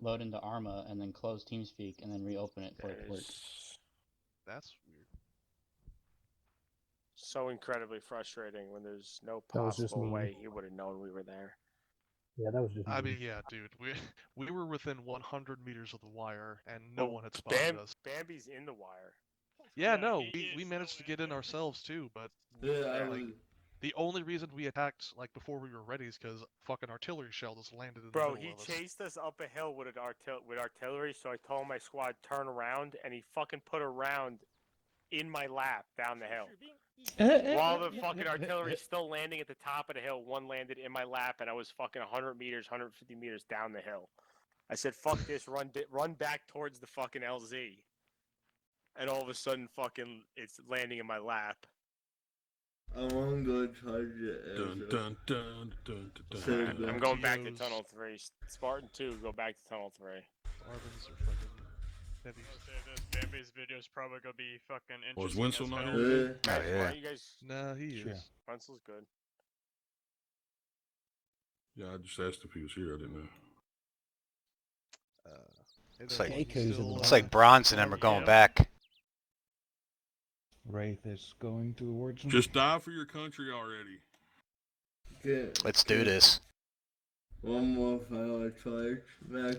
load into Arma, and then close TeamSpeak, and then reopen it for it to work. That's weird. So incredibly frustrating when there's no That was just possible me. way he would have known we were there. Yeah, that was just I me. mean, yeah, dude. We were within 100 meters of the wire, and no one had spotted Bam- us. Bambi's in the wire. Yeah, no, we managed to get in ourselves too, but Yeah, I like was. The only reason we attacked like before we were ready is because fucking artillery shell just landed in the Bro, middle he of us. chased us up a hill with artillery, so I told my squad turn around, and he fucking put a round in my lap down the hill. While the fucking artillery's still landing at the top of the hill, one landed in my lap, and I was fucking 100 meters, 150 meters down the hill. I said, "Fuck this, run back towards the fucking LZ." And all of a sudden, fucking, it's landing in my lap. I want to go charge it. Dun dun dun dun dun. dun. I'm going back to Tunnel 3. Spartan 2, go back to Tunnel 3. Arvins are fucking heavy. This Bambi's video is probably gonna be fucking Was interesting Winslow as not hell. here? Oh, Why yeah. don't you guys... Nah, he Sure. is. Wenzel's good. Yeah, I just asked if he was here. I didn't know. It's like, Still, it's like Bronze and them are going back. Wraith is going towards me. Just die for your country already. Let's do this. One more final charge back.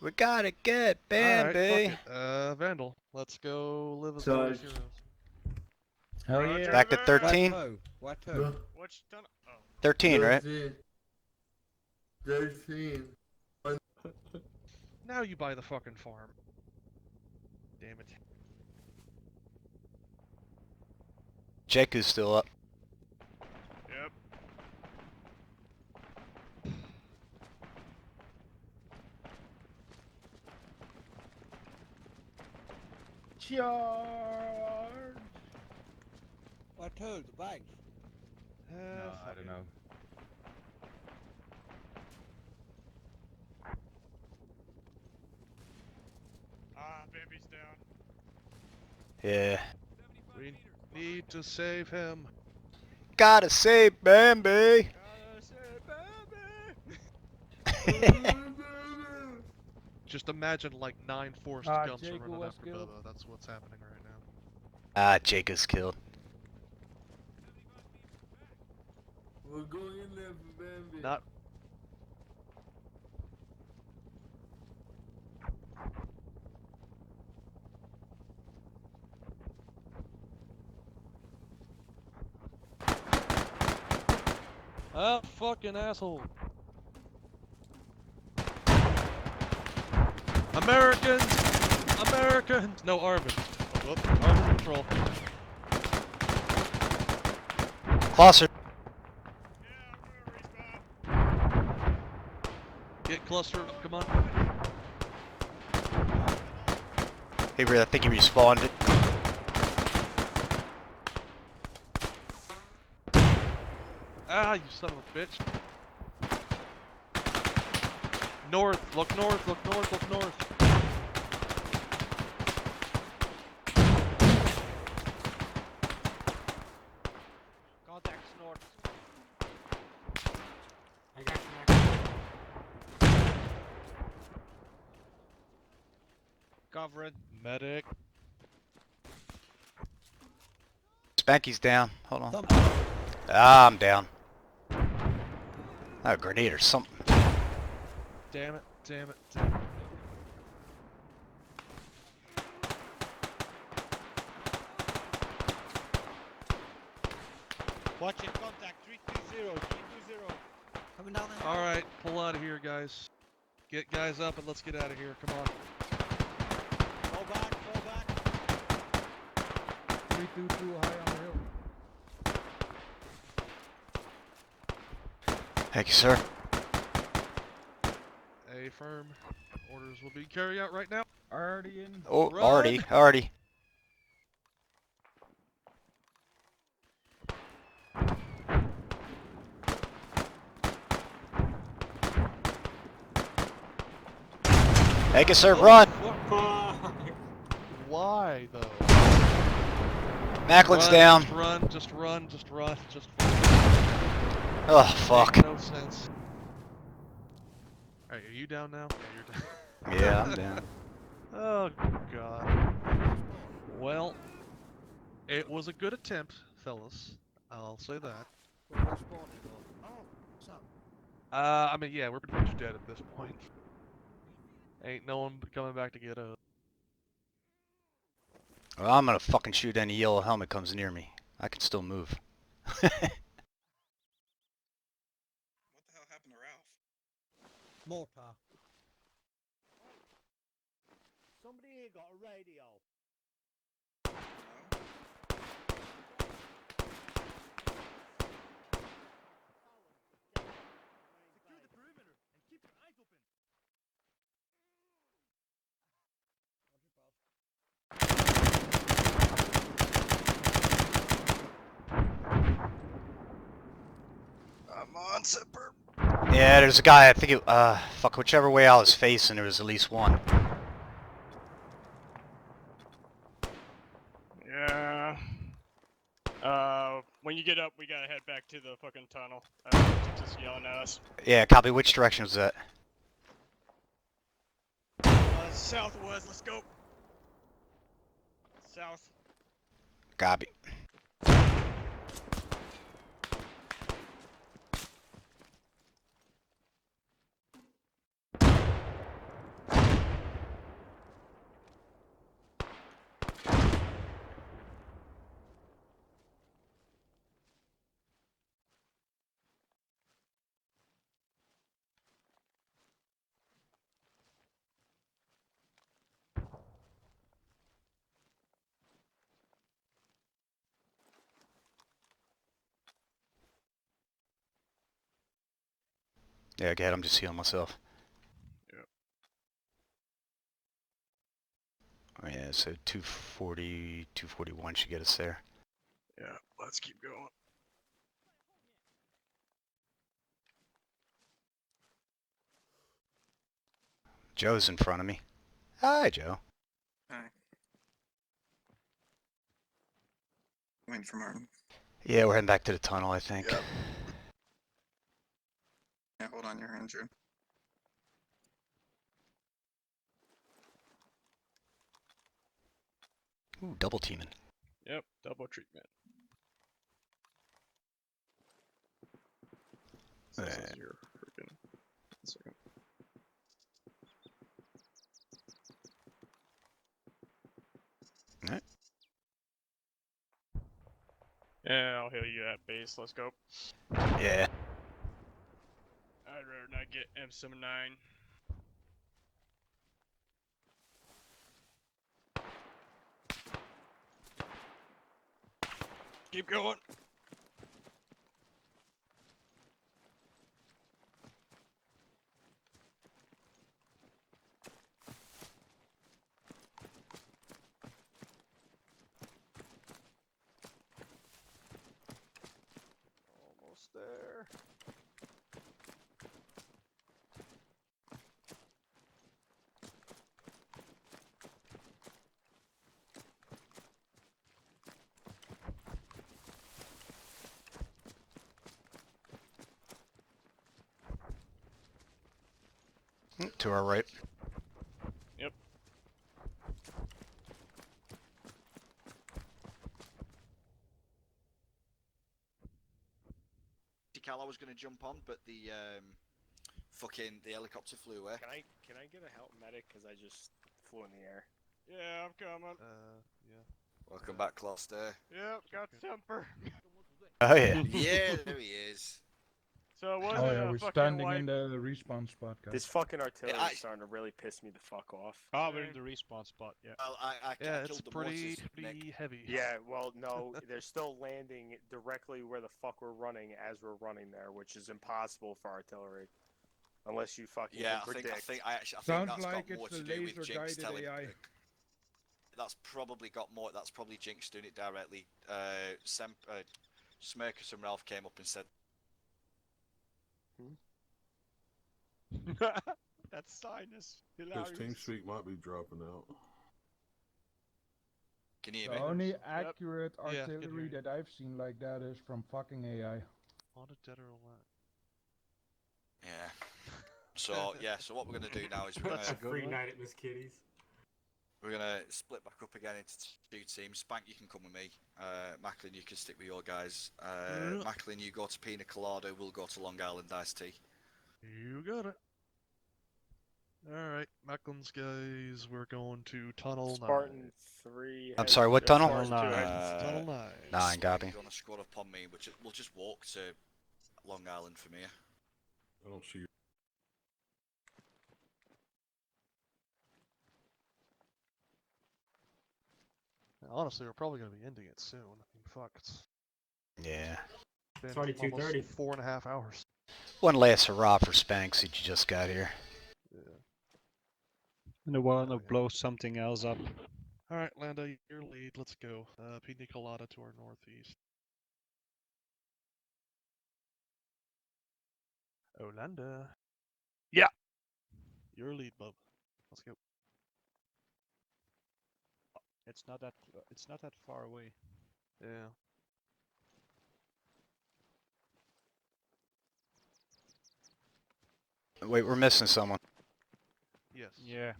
We gotta get Bambi. Alright, Vandal. Let's go live as Charge. heroes. Hell Roger yeah. Back at 13? What? No. What's done? Oh. 13, right? 13. Now you buy the fucking farm. Damn it. Jakku's still up. Yep. Charge! What? The bags. No, I don't know. Bambi's down. Yeah. We need to save him. Gotta save Bambi. Just imagine like 9 forced gumps Jakku running was after killed. Bubba. That's what's happening right now. Ah, Jakku's killed. We're going in there for Bambi. Not. Ah, fucking asshole. Americans! Americans! No, Arvin. Oh, Arvin control. Closer. Get cluster, come on. Hey, I think he respawned it. Ah, you son of a bitch. North, look north, look north, look north. Contacts north. I got you. Covering. Medic. Spanky's down. Hold on. Ah, I'm down. A grenade or something. Damn it, damn it, damn it. Watch it, contact 320, 320. Coming down there. Alright, pull out of here, guys. Get guys up and let's get out of here. Come on. Fall back, fall back. 322 high on the hill. Thank you, sir. A firm. Orders will be carried out right now. Already in. Oh, Run. already. Thank you, sir. Run. Why, though? Macklin's Run, down. Just run, just run, just run, just Oh, fuck. Make no sense. Alright, are you down now? Yeah, you're down. Yeah, I'm down. Oh, God. Well, it was a good attempt, fellas. I'll say that. I mean, yeah, we're pretty much dead at this point. Ain't no one coming back to get us. Well, I'm gonna fucking shoot any yellow helmet comes near me. I can still move. What the hell happened to Ralph? Mortar. Somebody here got a radio. Secure the perimeter and keep your eyes open. I'm on Zipper. Yeah, there's a guy, I think it, fuck, whichever way I was facing, there was at least one. Yeah. When you get up, we gotta head back to the fucking tunnel. Just yelling at us. Yeah, copy, which direction was that? Southwest, let's go. South. Copy. Yeah, go ahead, I'm just healing myself. Yep. Oh yeah, so 240, 241 should get us there. Yeah, let's keep going. Joe's in front of me. Hi, Joe. Hi. Waiting for Martin. Yeah, we're heading back to the tunnel, I think. Yep. Yeah, hold on, you're injured. Ooh, double teaming. Yep, double treatment. This is your freaking. 1 second. Alright. Yeah, I'll heal you at base. Let's go. Yeah. I'd rather not get M79. Keep going. Almost there. To our right. Yep. Cal, I was going to jump on, but the helicopter flew away. Can I get a help medic? Because I just flew in the air. Yeah, I'm coming. Yeah. Welcome back, Cluster. Yep, got temper. Oh yeah. Yeah, there he is. So it wasn't Oh yeah, a we're fucking standing wipe. in the respawn spot, guys. This fucking artillery Yeah, is starting to really piss me the fuck off. Oh, we're in the respawn spot, yeah. Well, I Yeah, killed it's the pretty mortars, Nick. heavy. Yeah, well, no, they're still landing directly where the fuck we're running as we're running there, which is impossible for artillery. Unless you fucking Yeah, can predict. I think Sounds that's like got more it's to a do with Jinx laser-guided telling. AI. That's probably got more. That's probably Jinx doing it directly. Smirkus and Ralph came up and said, That sign is His hilarious. TeamSpeak might be dropping out. "Can you hear The me?" only accurate Yeah, good artillery hearing. that I've seen like that is from fucking AI. On a dead or alive. Yeah. So so what we're gonna do now is we're That's a gonna free night at Miss Kitty's. split back up again into two teams. Spank, you can come with me. Macklin, you can stick with your guys. Macklin, you go to Pina Colada. We'll go to Long Island Iced Tea. You got it. Alright, Mecklen's guys, we're going to Tunnel 9. Spartan 3. I'm heads- sorry, what or tunnel? Spartan 2 heads. Tunnel 9. 9, Sweet, copy. If you want to squad up on me, we'll just walk to Long Island from here. I don't see you. Honestly, we're probably going to be ending it soon. I mean, fuck, it's Yeah. been It's already almost 2:30. 4.5 hours. One last hurrah for Spanks that you just got here. Yeah. And I want to blow something else up. Alright, Lando, your lead. Let's go. Pina Colada to our northeast. Olanda. Yeah. Your lead, bub. Let's go. It's not that far away. Yeah. Wait, we're missing someone. Yes. Yeah.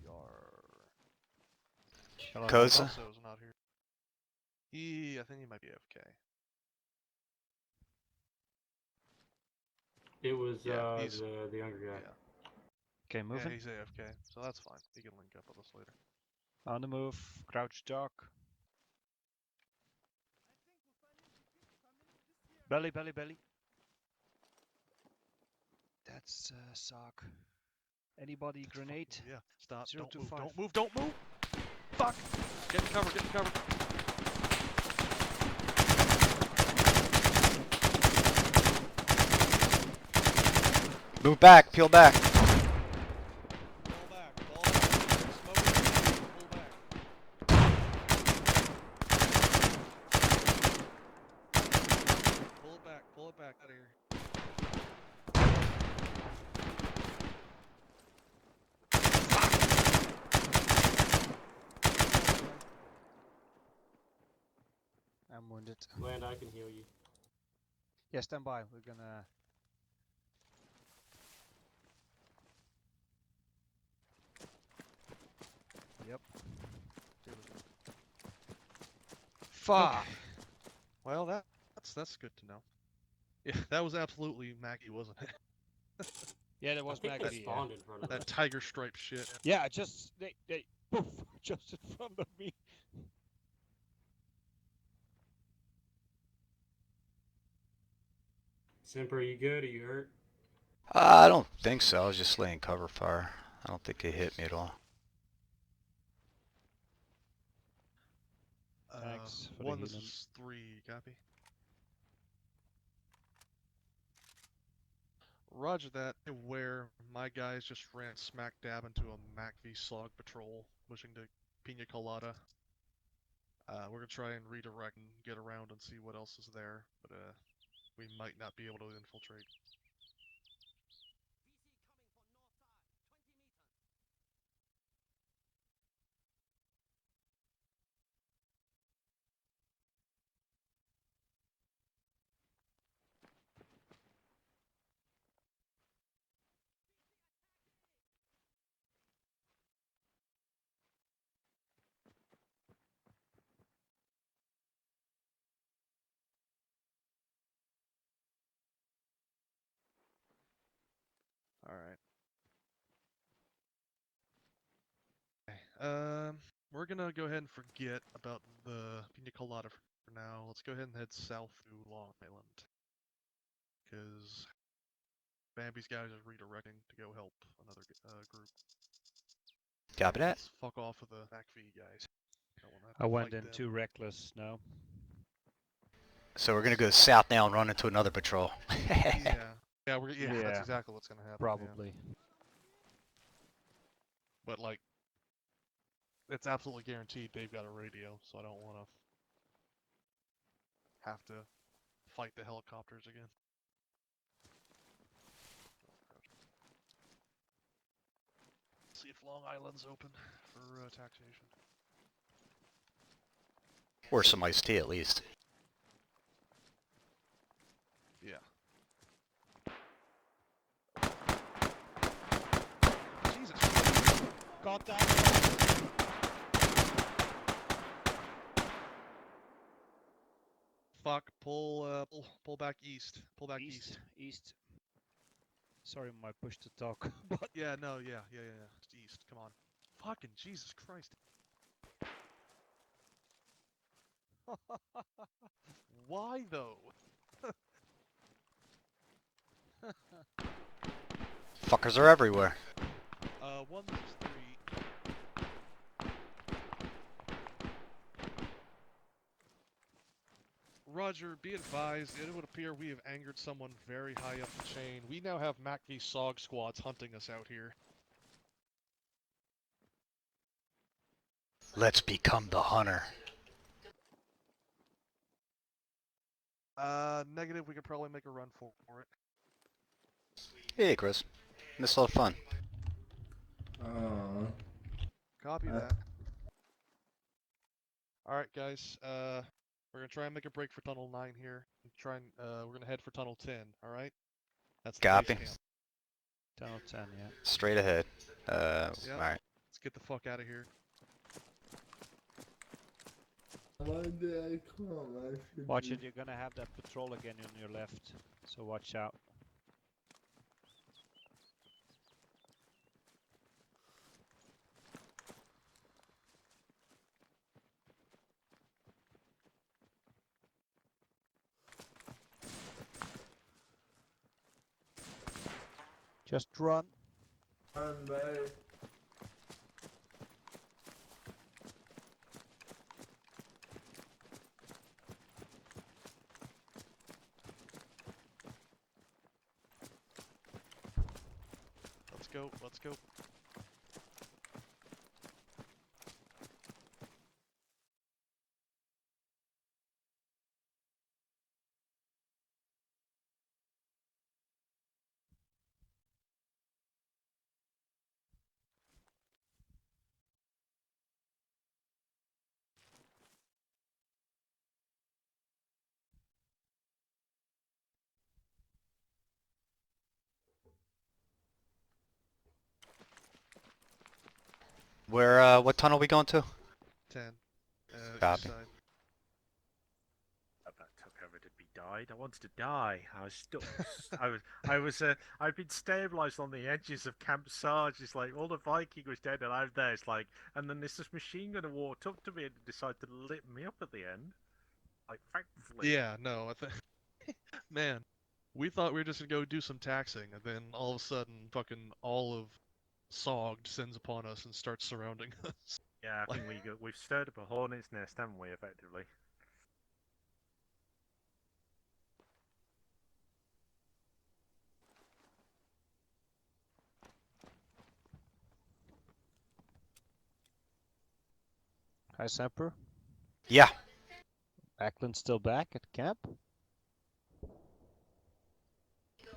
Koza? Alonso's not here. I think he might be AFK. It was Yeah, he's- the younger guy. Yeah. Okay, moving. Yeah, he's AFK, so that's fine. He can link up with us later. On the move. Crouch duck. Belly, belly, belly. That's sock. Anybody grenade? Yeah, stop. 0 Don't to move. 5. Don't move. Don't move. Fuck. Get in cover. Get in cover. Move back, peel back. Pull back. Pull back. Smoke. Pull back. Pull it back. Pull it back out of here. I'm wounded. Land, I can heal you. Yeah, stand by. We're gonna. Yep. Fuck. Well, that's good to know. Yeah, that was absolutely Maggie, wasn't it? Yeah, that was I think they Maggie. spawned in front of us. That tiger stripe shit. Yeah, just they poof, just in front of me. Simper, are you good? Are you hurt? I don't think so. I was just laying cover fire. I don't think it hit me at all. Thanks for the One, this healing. is 3, copy. Roger that, where my guys just ran smack dab into a MACV slog patrol, pushing to Pina Colada. We're gonna try and redirect and get around and see what else is there, but we might not be able to infiltrate. Alright. Okay, we're gonna go ahead and forget about the Pina Colada for now. Let's go ahead and head south to Long Island. Because Bambi's guys are redirecting to go help another group. Copy that. Let's fuck off with the MACV guys. Don't wanna have I to went fight in them. too reckless now. So we're gonna go south now and run into another patrol. Yeah, that's Yeah, exactly what's gonna happen. Probably. Yeah. But like, it's absolutely guaranteed they've got a radio, so I don't want to have to fight the helicopters again. See if Long Island's open for taxation. Or some iced tea at least. Yeah. Jesus. Got that. Fuck, pull back east. Pull back east. East. Sorry, my push to talk. But Yeah, no, yeah. It's east. Come on. Fucking Jesus Christ. Why though? Fuckers are everywhere. 163. Roger, be advised, it would appear we have angered someone very high up the chain. We now have Mackie Sog squads hunting us out here. Let's become the hunter. Negative, we could probably make a run for it. Hey, Chris. This a lot of fun. Copy that. Alright, guys, we're gonna try and make a break for Tunnel 9 here. We're gonna head for Tunnel 10, alright? That's the Copy. base camp. Tunnel 10, yeah. Straight ahead. Yep. Alright. Let's get the fuck out of here. Why did I come? I should Watch be- it, you're gonna have that patrol again on your left. So watch out. Just run. Run, babe. Let's go. Where, what tunnel we going to? 10. Copy. East side. That took ever to be died. I wanted to die. I was stuck. I'd been stabilised on the edges of Camp Sarge. It's like all the Viking was dead and I'm there. It's like, and then this machine gunner walked up to me and decided to lit me up at the end. Like, thankfully. Yeah, no, I think... Man, we thought we were just gonna go do some taxing, and then all of a sudden, fucking all of SOG descends upon us and starts surrounding us. Yeah, I think we've stirred up a hornet's nest, haven't we, effectively? Hi, Semper. Yeah. Ackland's still back at camp?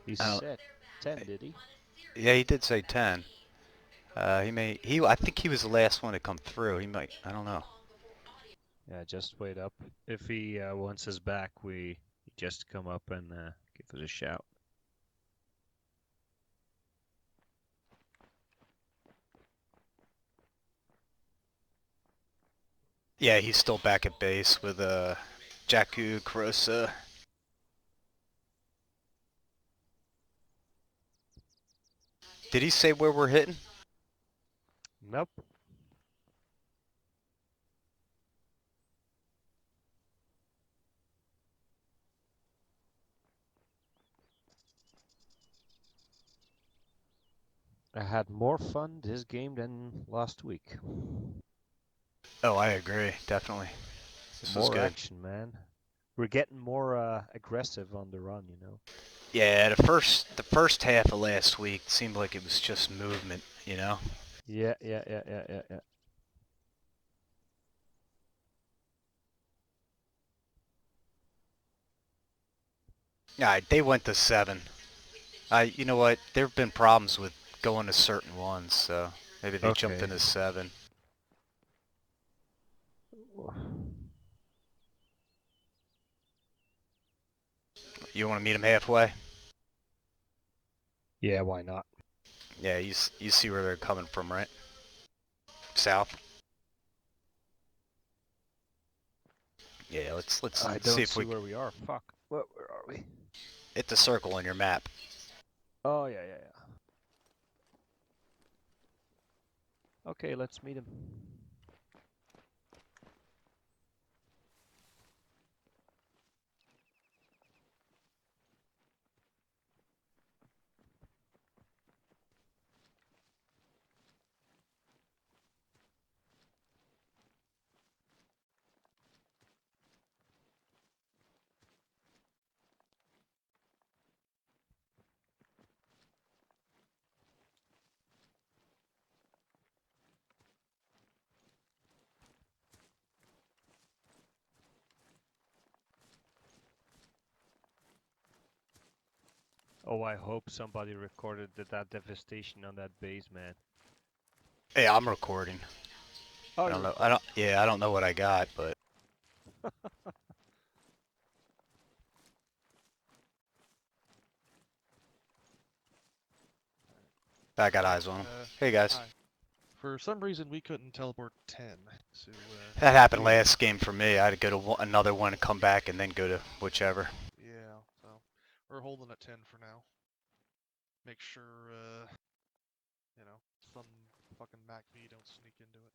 He Oh. said 10, did he? Yeah, he did say 10. I think he was the last one to come through. He might, I don't know. Yeah, just wait up. If he wants us back, we just come up and give us a shout. Yeah, he's still back at base with Jakku, Kurosa. Did he say where we're hitting? Nope. I had more fun this game than last week. Oh, I agree, definitely. This was More good. action, man. We're getting more aggressive on the run, you know. Yeah, the first half of last week seemed like it was just movement, you know? Yeah. Yeah, they went to 7. You know what? There have been problems with going to certain ones, so maybe they jumped into 7. You want to meet them halfway? Yeah, why not? Yeah, you see where they're coming from, right? South. Yeah, let's I see don't if see we where we are. Fuck. Where are we? hit the circle on your map. Oh, yeah, yeah, yeah. Okay, let's meet him. Oh, I hope somebody recorded that devastation on that base, man. Hey, I'm recording. Oh, I you're don't know. recording. Yeah, I don't know what I got, but I got eyes on him. Hey guys. Hi. For some reason, we couldn't teleport 10, so That happened last game for me. I had to go to another one and come back and then go to whichever. yeah, so we're holding at 10 for now. Make sure, you know, some fucking MacV don't sneak into it.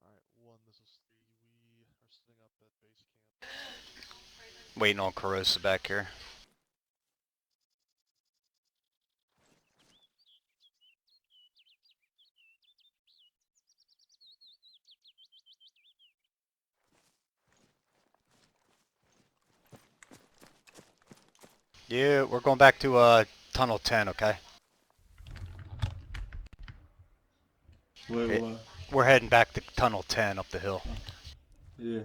Alright, 1, this is 3. We are sitting up at base camp. Waiting on Carosa back here. Yeah, we're going back to Tunnel 10, okay? Wait, what? We're heading back to Tunnel 10 up the hill. Yeah.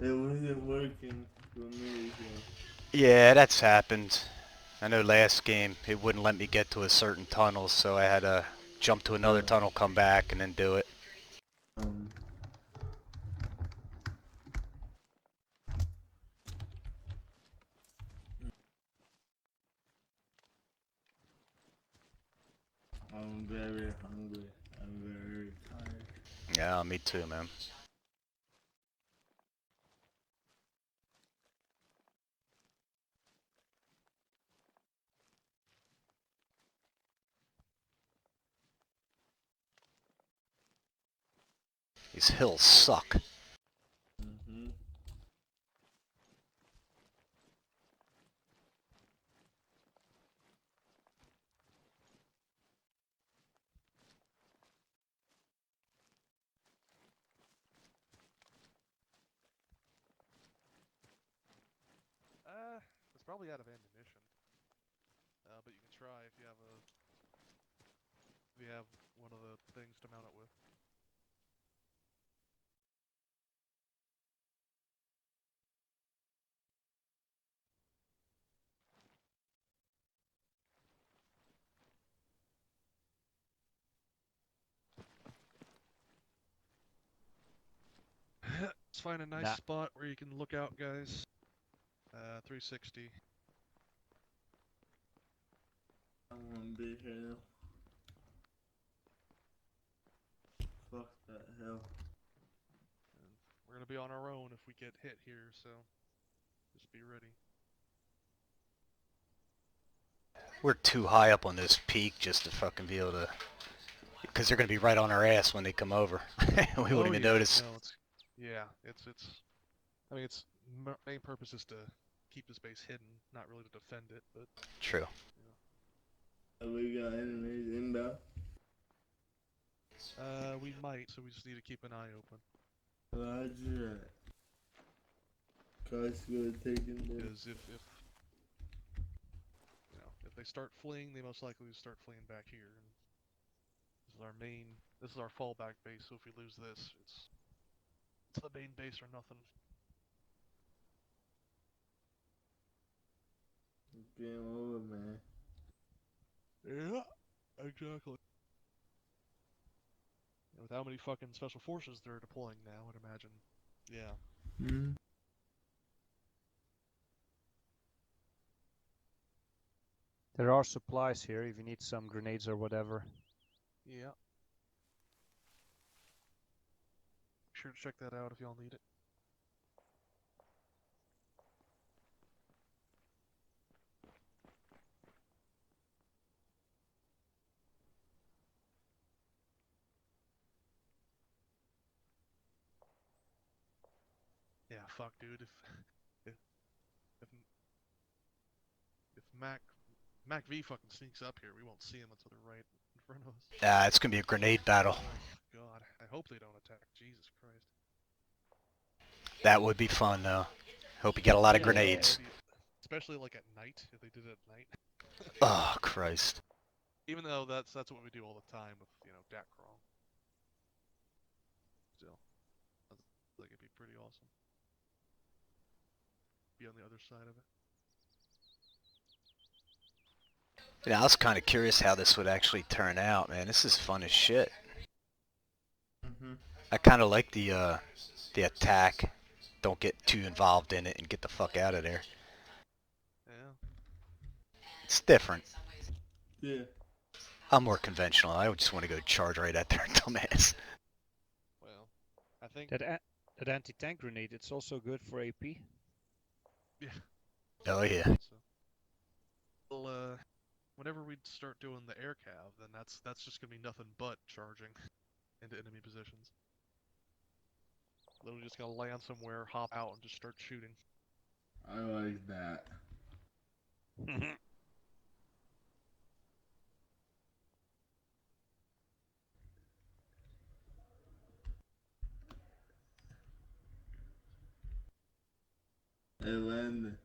It wasn't working for me, so. Yeah, that's happened. I know last game it wouldn't let me get to a certain tunnel, so I had to jump to another tunnel, come back, and then do it. I'm very hungry. I'm very tired. Yeah, me too, man. These hills suck. Mm-hmm. It's probably out of ammunition. But you can try if you have one of the things to mount it with. Let's find a nice spot where you can look out, guys. 360. I want to be here. Fuck that hell. And we're gonna be on our own if we get hit here, so just be ready. We're too high up on this peak just to fucking be able to... Because they're going to be right on our ass when they come over. We wouldn't even notice. No, it's I mean, its main purpose is to keep this base hidden, not really to defend it, but... True. Have we got enemies inbound? We might, so we just need to keep an eye open. Roger that. Cause we're taking them. Because if you know, if they start fleeing, they most likely start fleeing back here. And this is our fallback base, so if we lose this, it's the main base or nothing. Game over, man. Yeah, exactly. And with how many fucking special forces they're deploying now, I'd imagine. Yeah. Hmm. There are supplies here if you need some grenades or whatever. Yeah. Be sure to check that out if y'all need it. Yeah, fuck, dude. If if Mac V fucking sneaks up here, we won't see him until they're right in front of us. It's gonna be a grenade battle. Oh God, I hope they don't attack. Jesus Christ. That would be fun, though. Hope you get a lot of grenades. Especially like at night, if they did it at night. Oh, Christ. Even though that's what we do all the time with, you know, DAC crawl. Still, I think it'd be pretty awesome. Be on the other side of it. Yeah, I was kind of curious how this would actually turn out, man. This is fun as shit. I kind of like the attack. Don't get too involved in it and get the fuck out of there. Yeah. It's different. Yeah. I'm more conventional. I just want to go charge right at their dumbass. Well, I think that anti-tank grenade, it's also good for AP. Yeah. Oh yeah. So, well, whenever we start doing the air cav, then that's just gonna be nothing but charging into enemy positions. Literally just gonna land somewhere, hop out, and just start shooting. I like that. Hey, Landon.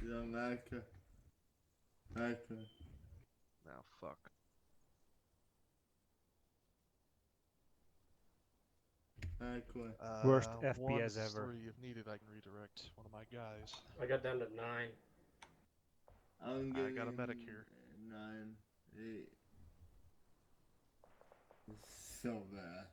Yeah, Macca. Now, fuck. Worst FPS ever. 3, if needed, I can redirect one of my guys. I got down to 9. I'm I got a medic here. 9, 8. It's so bad.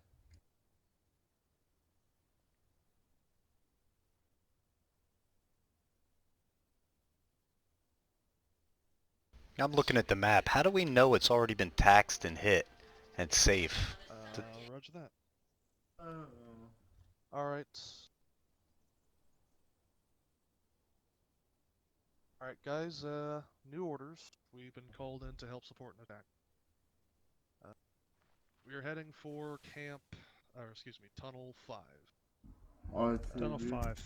I'm looking at the map. How do we know it's already been taxed and hit and safe? Roger that. Alright. Alright, guys, new orders. We've been called in to help support an attack. We are heading for Tunnel 5. Tunnel 5.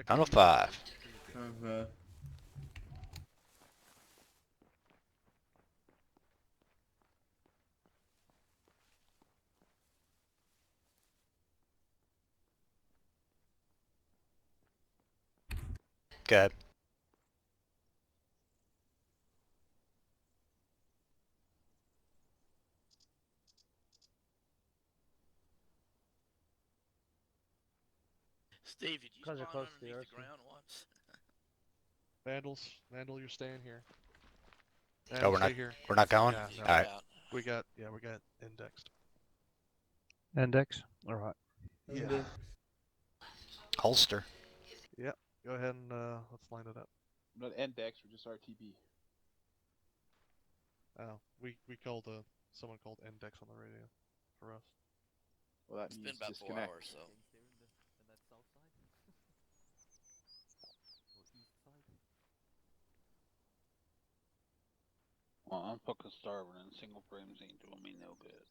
Tunnel 5. Okay. Good. Steve, did you spawn underneath the ground once? Vandal, you're staying here. Oh, we're not. Stay here. We're not going. Yeah, no. All right. We got indexed. Index. All right. Yeah. Holster. Yep. Go ahead and let's line it up. Not index or just RTB. Oh, we called someone called index on the radio for us. Well, that It's means been about 4 disconnect. hours, so. Well, I'm fucking starving and single frames ain't doing me no good.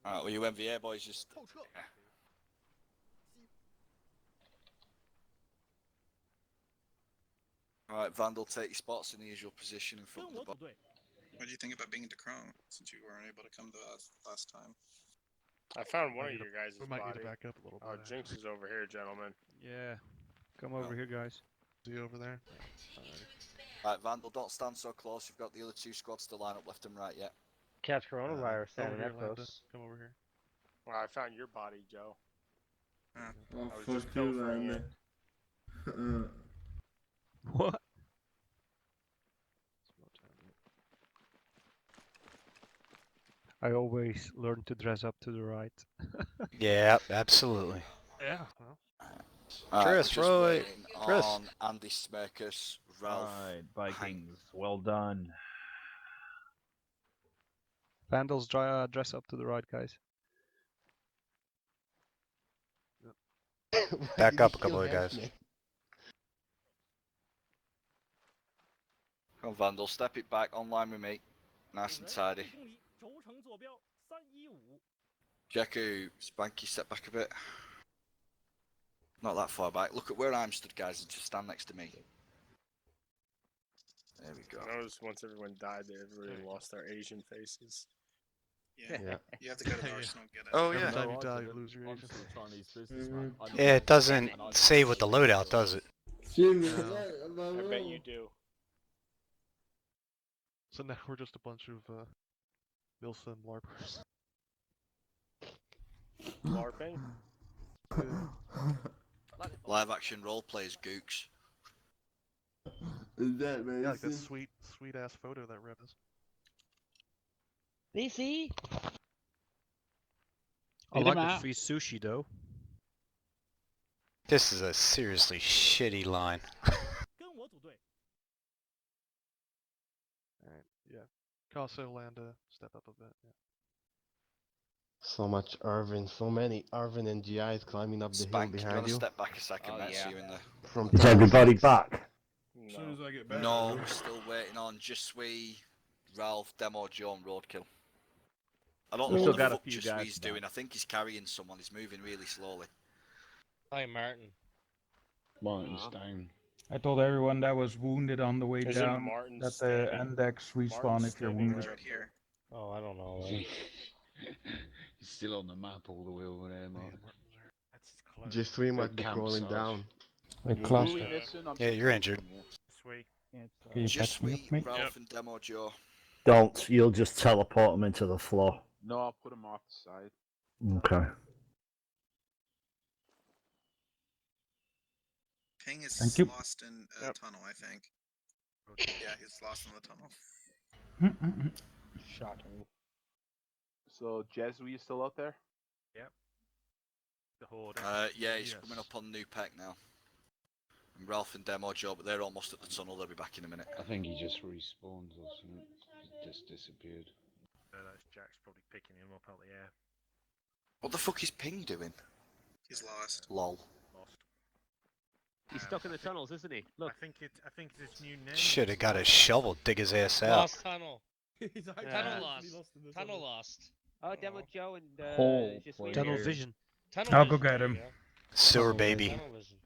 Alright, well, you MVA boys just. Alright, Vandal, take your spots in the usual position in front of the box. What do you think about being Decron, since you weren't able to come to us last time? I found one of you guys' We might body. need to back up a little bit. Oh, Jinx is over here, gentlemen. Yeah. Come over here, guys. See you over there? Right, Vandal, don't stand so close. You've got the other 2 squads to line up left and right yet. Catch coronavirus standing over that here, Lambda. close. Come over here. Well, I found your body, Joe. Oh, I was fuck just you, pilfering Landon. it. What? I always learn to dress up to the right. Yeah, absolutely. Yeah. Tris, Roy. Tris. On Andy Smirkus, Ralph. Alright, Vikings, well done. Vandals dress up to the right, guys. Back up a couple of guys. Come on, Vandal, step it back online with me. Nice and tidy. Jeku, Spanky, step back a bit. Not that far back. Look at where I'm stood, guys, and just stand next to me. There we go. I noticed once everyone died, everybody lost their Asian faces. Yeah. You have to go to the arsenal and get it. Oh, Every yeah. time you die, you lose your agent. Yeah, it doesn't say with the loadout, does it? I bet you do. So now we're just a bunch of Wilson LARPers. LARPing? Live action role plays, gooks. Is that Yeah, like that racist? sweet ass photo that Rev is. BC? I Eat like 'em the out. free sushi though. This is a seriously shitty line. Alright, yeah. Casso, Landa, step up a bit. Yeah. So much Irvin, so many Irvin and GIs climbing up the hill Spank, you behind want to you. step back a second, mate? See you in there. From Is everybody back? As soon as I get back. No, we're still waiting on Jisui, Ralph, Demo, Joe, and Roadkill. I don't We know still what the got a fuck few guys Jisui's doing. I think he's carrying someone. He's moving really slowly. Hi, Martin. Martin's down. I told everyone that was wounded on the way Isn't down Martin that the standing? index respawn Martin's if you're standing wounded. right up here. Oh, I don't know. Man. He's still on the map all the way over there, Martin. Just three So might be crawling campsite. down. Wait, Who cluster. we missing? I'm Yeah, you're injured. Sweet. Can you patch me up, Jisui, mate? Ralph, and Demo, Joe. Don't. You'll just teleport him into the floor. No, I'll put him off the side. Okay. Ping is Thank you. lost in a tunnel, I think. Yeah, he's lost in the tunnel. Shocking. So, Jesu, you still out there? Yep. The Horde. Yeah, he's coming up on New Peck now. And Ralph and Demo, Joe, but they're almost at the tunnel. They'll be back in a minute. I think he just respawned or something. He just disappeared. That's Jack's probably picking him up out the air. What the fuck is Ping doing? He's lost. Lol. Lost. He's stuck in the tunnels, isn't he? Look. I think it's his new name. Should have got a shovel, dig his ass out. Lost tunnel. He's actually Tunnel lost. in the Tunnel lost. Oh, Demo Joe and Hole just player. Tunnel vision. Tunnel I'll go vision, get there him. you go. Sewer baby. Tunnel vision.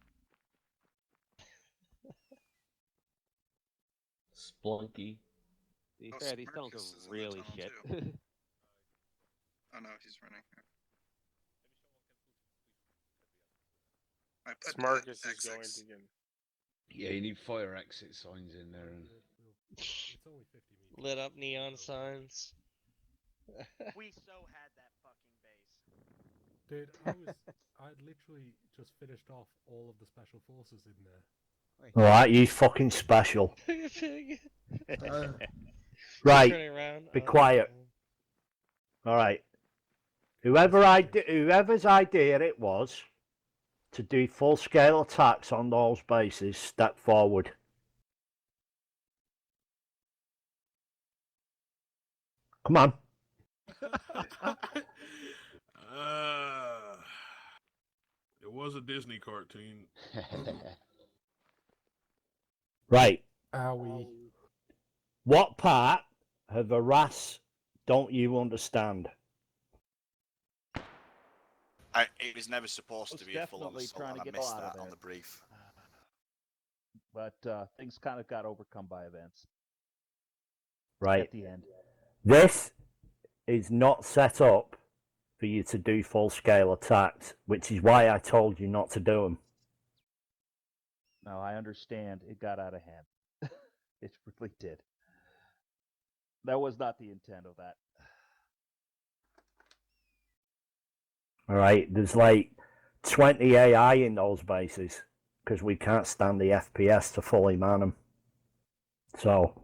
Splunky. To be Oh, fair, these tunnels Smirkus is in are the really tunnel, shit. too. Oh no, he's running. I put Smarkus is XX. going to get. Yeah, you need fire exit signs in there. And... Lit up neon signs. We so had that fucking base. Dude, I'd literally just finished off all of the special forces in there. Alright, you fucking special. Right, Turning around. be quiet. Alright. Whoever's idea it was to do full-scale attacks on those bases, step forward. Come on. It was a Disney cartoon. Right. Owie. What part of a RAS don't you understand? It was never supposed to be a full-on definitely assault, trying and to I get a missed lot of that on there. the brief. But things kind of got overcome by events Right. at the end. This is not set up for you to do full-scale attacks, which is why I told you not to do them. Now I understand it got out of hand. It really did. That was not the intent of that. All right, there's like 20 AI in those bases because we can't stand the FPS to fully man them. So,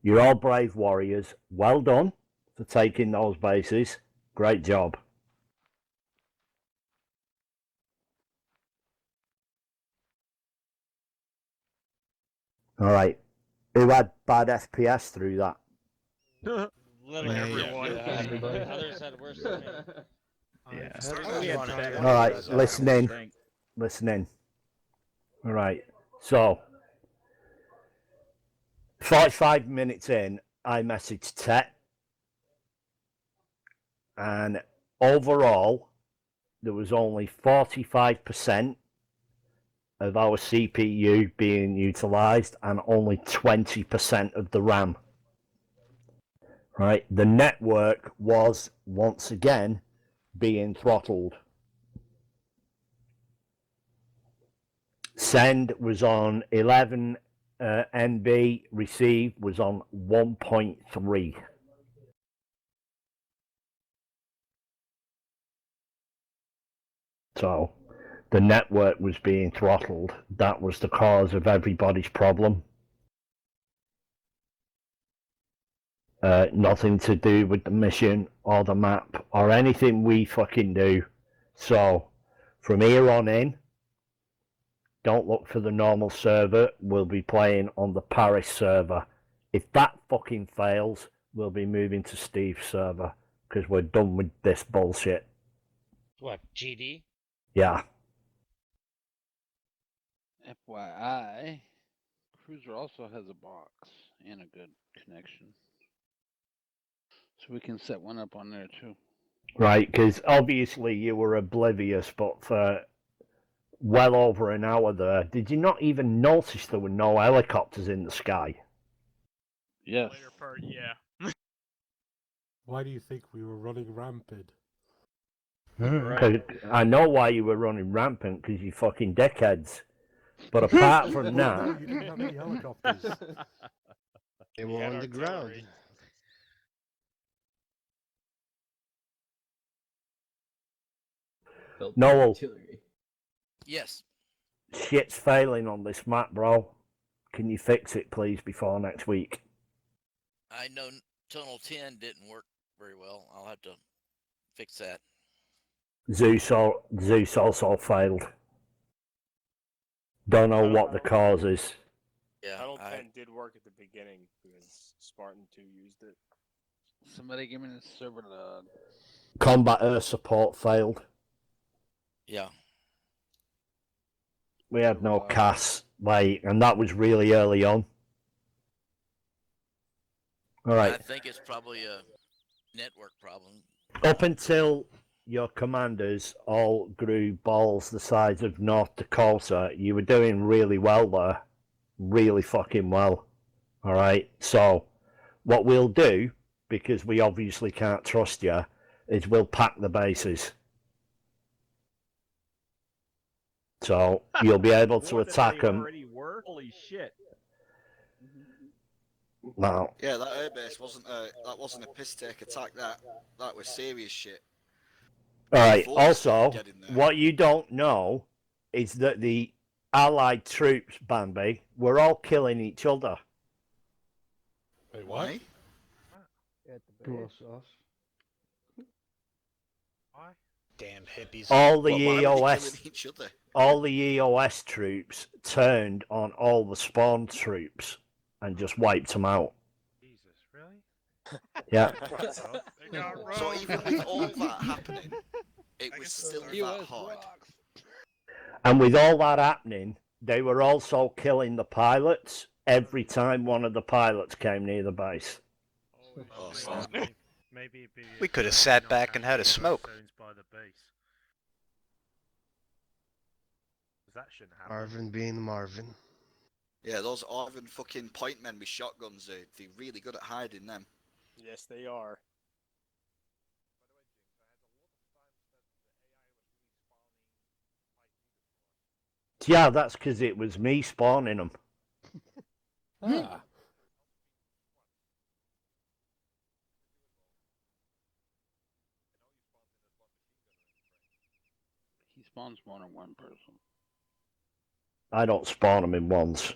you're all brave warriors. Well done for taking those bases. Great job. All right, who had bad FPS through that? Literally everyone. everybody. Others had worse than me. All right, listen in. Listen in. All right, so 45 minutes in, I messaged Tet and overall, there was only 45% of our CPU being utilized and only 20% of the RAM. Right, the network was once again being throttled. Send was on 11 MB, receive was on 1.3. So the network was being throttled. That was the cause of everybody's problem. Nothing to do with the mission or the map or anything we fucking do. So from here on in, don't look for the normal server. We'll be playing on the Paris server. If that fucking fails, we'll be moving to Steve's server because we're done with this bullshit. What, GD? Yeah. FYI, Cruiser also has a box and a good connection. So we can set one up on there too. Right, because obviously you were oblivious, but for well over an hour there, did you not even notice there were no helicopters in the sky? Yes. Later part, yeah. Why do you think we were running rampant? 'Cause I know why you were running rampant, because you fucking dickheads. But apart from that... You didn't have any helicopters. They were on the ground. Noel, Yes. shit's failing on this map, bro. Can you fix it, please, before next week? I know Tunnel 10 didn't work very well. I'll have to fix that. Zeus also failed. Don't know what the cause is. Yeah, Tunnel 10 did work at the beginning because Spartan 2 used it. Somebody give me the server log. Combat air support failed. Yeah. We had no CAS, and that was really early on. All right. I think it's probably a network problem. Up until your commanders all grew balls the size of North Dakota, you were doing really well there. Really fucking well. All right. So what we'll do, because we obviously can't trust you, is we'll pack the bases. So you'll be able to attack them. Already were? Holy shit. No. Yeah, that airbase wasn't a piss take attack. That was serious shit. All right. Before we started Also, getting there. what you don't know is that the Allied troops, Bambi, were all killing each other. Wait, what? Damn hippies. All the Why were they EOS, killing each other? all the EOS troops turned on all the spawn troops and just wiped them out. Jesus, really? Yeah. So even with all that happening, it was still that hard. And with all that happening, they were also killing the pilots every time one of the pilots came near the base. Oh, Maybe it'd be We could have sat back and had a smoke. by the base. That shouldn't happen. Marvin being Marvin. Yeah, those Arvin fucking point men with shotguns, they're really good at hiding them. Yes, they are. Yeah, that's because it was me spawning them. Ah. He spawns more than one person. I don't spawn them in ones.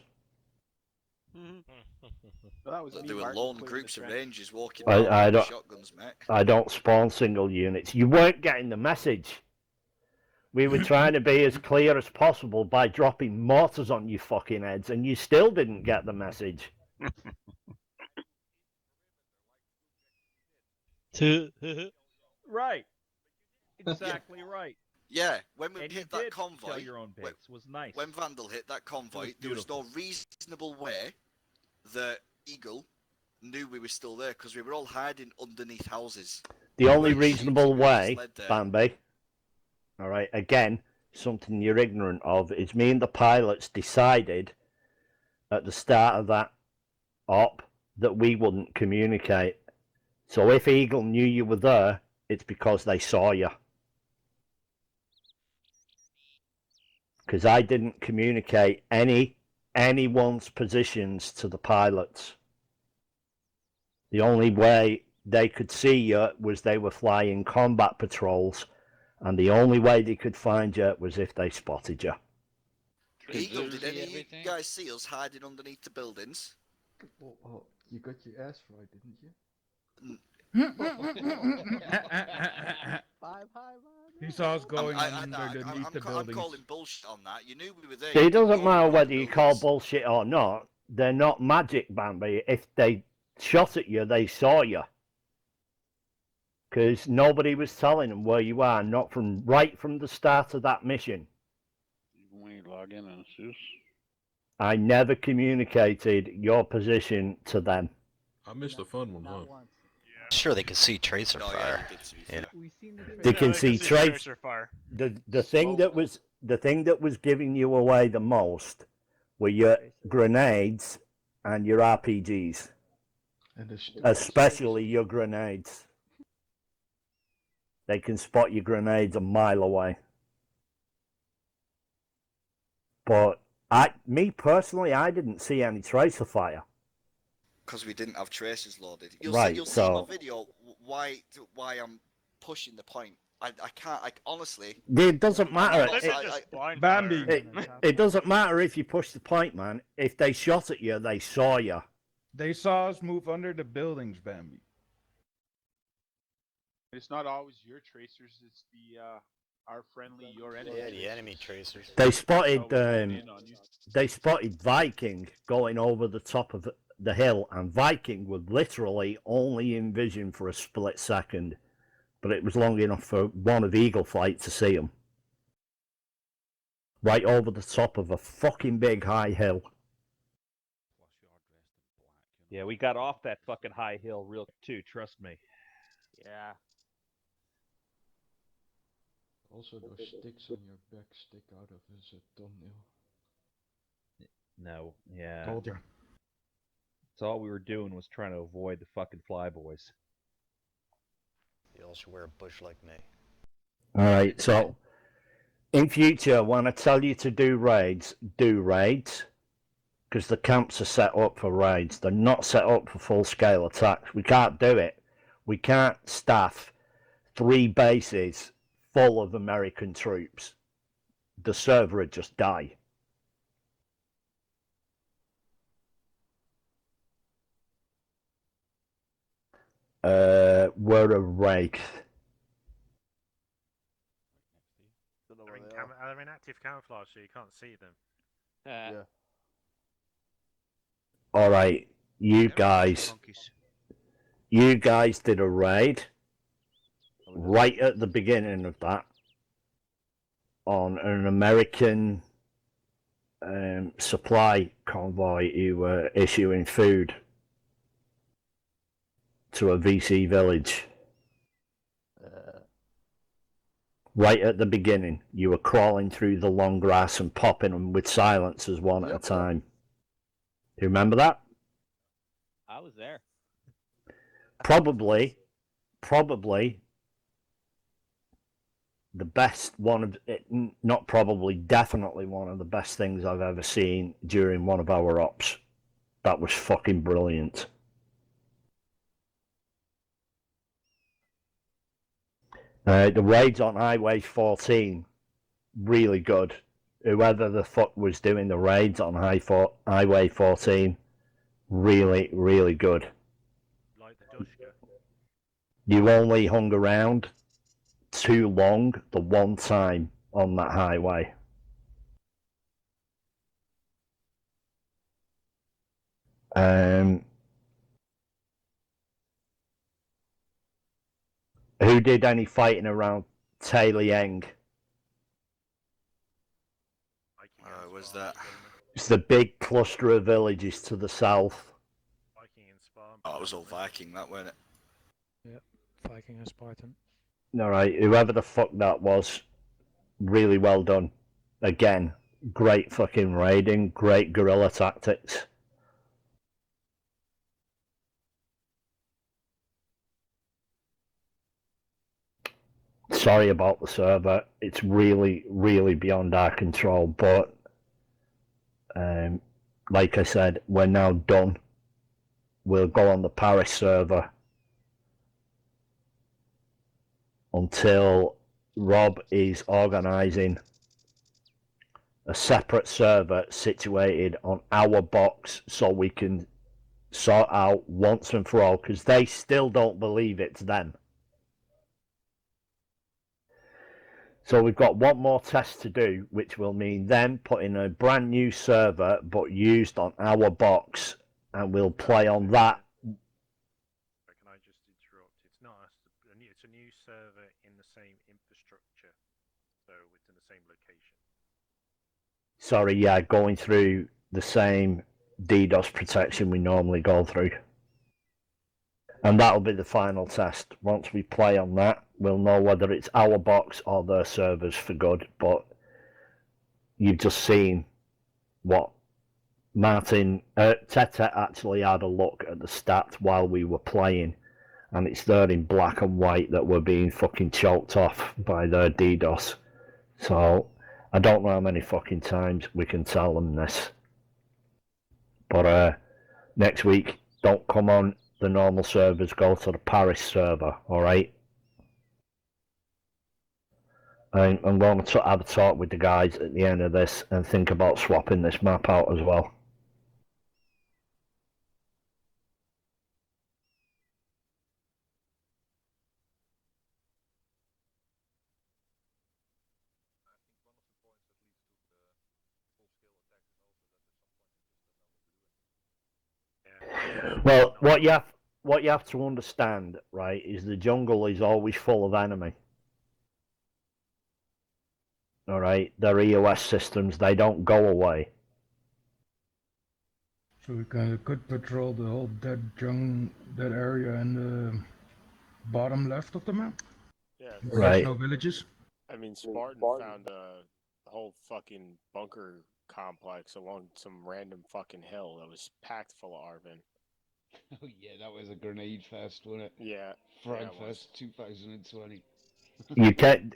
There were lone groups of rangers walking I around don't. with shotguns, mate. I don't spawn single units. You weren't getting the message. We were trying to be as clear as possible by dropping mortars on you fucking heads, and you still didn't get the message. Right. Exactly right. Yeah, when we And you hit that did convoy, sell your own base. Was nice. when Vandal hit that convoy, there was no reasonable way that Eagle knew we were still there because we were all hiding underneath houses. The only Weren't reasonable shooting rounds way, led there. Bambi, all right, again, something you're ignorant of, is me and the pilots decided at the start of that op that we wouldn't communicate. So if Eagle knew you were there, it's because they saw you. Because I didn't communicate anyone's positions to the pilots. The only way they could see you was they were flying combat patrols, and the only way they could find you was if they spotted you. Eagle, did any of you guys see us hiding underneath the buildings? Oh, you got your ass fried, didn't you? He saw us going I'm underneath the buildings. calling bullshit on that. You knew we were there. See, You it didn't doesn't know we matter were whether in the you call buildings. bullshit or not. They're not magic, Bambi. If they shot at you, they saw you. Because nobody was telling them where you are, not from right from the start of that mission. Even when you log in on Zeus. I never communicated your position to them. I missed a fun one, huh? Sure, they could see tracer fire. You know. They can Yeah, see tracer fire. The thing that was giving you away the most were your grenades and your RPGs, especially your grenades. They can spot your grenades a mile away. But me personally, I didn't see any tracer fire. Because we didn't have tracers loaded. You'll Right, see in my so- video why I'm pushing the point. I can't. Honestly. It doesn't matter. Bambi. It doesn't matter if you push the point, man. If they shot at you, they saw you. They saw us move under the buildings, Bambi. It's not always your tracers, it's the our friendly, your enemy. Yeah, the enemy tracers. They spotted Viking going over the top of the hill, and Viking would literally only in vision for a split second, but it was long enough for one of Eagle Flight to see him. Right over the top of a fucking big high hill. Yeah, we got off that fucking high hill real too, trust me. Yeah. Also, those sticks on your back stick out of his thumbnail. No, yeah. Told you. So all we were doing was trying to avoid the fucking flyboys. You all should wear a bush like me. Alright, so in future, when I tell you to do raids, do raids. Because the camps are set up for raids. They're not set up for full-scale attacks. We can't do it. We can't staff 3 bases full of American troops. The server would just die. We're a rake. They're in active camouflage, so you can't see them. Yeah. Alright, you guys did a raid right at the beginning of that on an American supply convoy who were issuing food to a VC village. Right at the beginning, you were crawling through the long grass and popping them with silencers one at a time. Do you remember that? I was there. Probably the best one of it, not probably, definitely one of the best things I've ever seen during one of our ops. That was fucking brilliant. The raids on Highway 14, really good. Whoever the fuck was doing the raids on Highway 14, really, really good. Like the Dushka. You only hung around too long the one time on that highway. Who did any fighting around Tailiang? Was that? It's the big cluster of villages to the south. Oh, it was all Viking, that weren't it? Yeah. Viking or Spartan. Alright, whoever the fuck that was, really well done. Again, great fucking raiding, great guerrilla tactics. Sorry about the server, it's really, really beyond our control, but like I said, we're now done. We'll go on the Paris server until Rob is organising a separate server situated on our box so we can sort out once and for all, because they still don't believe it's them. So we've got one more test to do, which will mean them putting a brand new server but used on our box, and we'll play on that. Can I just interrupt? It's not it's a new server in the same infrastructure, so it's in the same location. Sorry, yeah, going through the same DDoS protection we normally go through. And that'll be the final test. Once we play on that, we'll know whether it's our box or their servers for good. But you've just seen what Martin, Tete actually had a look at the stats while we were playing, and it's there in black and white that we're being fucking choked off by their DDoS. So I don't know how many fucking times we can tell them this. But next week, don't come on the normal servers, go to the Paris server, alright? I'm going to have a talk with the guys at the end of this and think about swapping this map out as well. Well, what you have to understand, right, is the jungle is always full of enemy. All right, their EOS systems, they don't go away. So we could patrol the whole that area in the bottom left of the map. Yeah. Where there's no villages. I mean, Spartan found a whole fucking bunker complex along some random fucking hill that was packed full of Arvin. Oh yeah, that was a grenade fest, wasn't it? Yeah. Frag yeah, Fest 2020. You can't,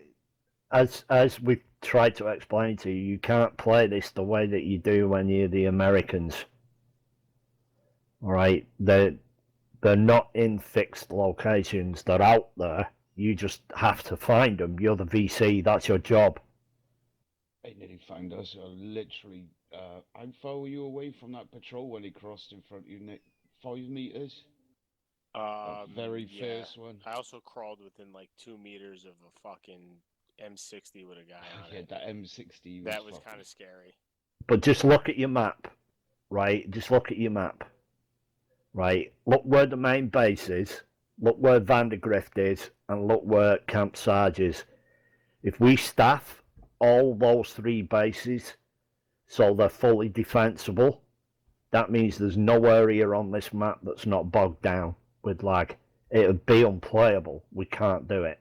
as we've tried to explain to you, you can't play this the way that you do when you're the Americans. All right, they're not in fixed locations. They're out there. You just have to find them. You're the VC. That's your job. They nearly found us. Literally, how far were you away from that patrol when he crossed in front of you, Nick? 5 meters? Very first one. I also crawled within like 2 meters of a fucking M60 with a guy on it. That M60 That was kind of scary. But just look at your map, right? Just look at your map, right? Look where the main base is. Look where Vandergrift is, and look where Camp Sarge is. If we staff all those 3 bases so they're fully defensible, that means there's no area on this map that's not bogged down with lag. It would be unplayable. We can't do it.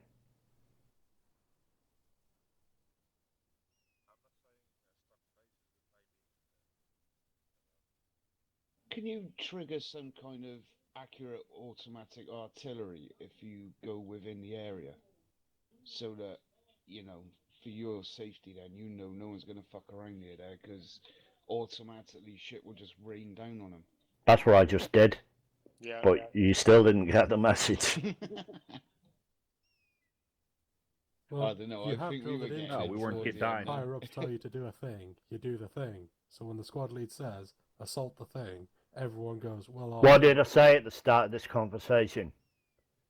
Can you trigger some kind of accurate automatic artillery if you go within the area? So that, you know, for your safety then, you know no one's going to fuck around near there, because automatically shit will just rain down on them. That's what I just did. Yeah. But you still didn't get the message. Well, I don't know, you I have think we drilled were it getting into it it, we weren't so getting the dying. higher ups tell you to do a thing, you do the thing. So when the squad lead says, assault the thing, everyone goes, well, I'll What did I say at the start of this conversation?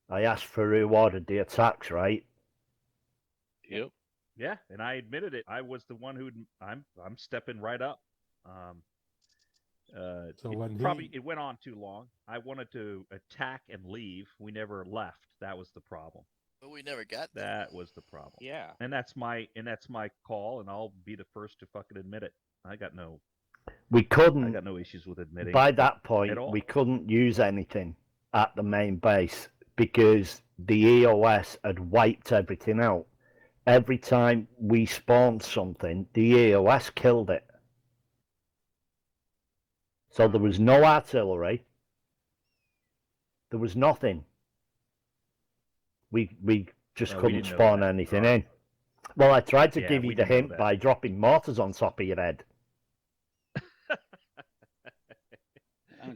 I asked for who ordered the attacks, right? Yep. Yeah, and I admitted it. I was the one who I'm stepping right up. So when It went on too long. I wanted to attack and leave. We never left. That was the problem. But we never got there. That was the problem. Yeah. And that's my call, and I'll be the first to fucking admit it. I got no issues with admitting. By that point, at all. we couldn't use anything at the main base because the EOS had wiped everything out. Every time we spawned something, the EOS killed it. So there was no artillery. There was nothing. We just Well, we couldn't didn't know spawn that. anything in. Well, I tried to Yeah, give we you the didn't know hint that. by dropping mortars on top of your head.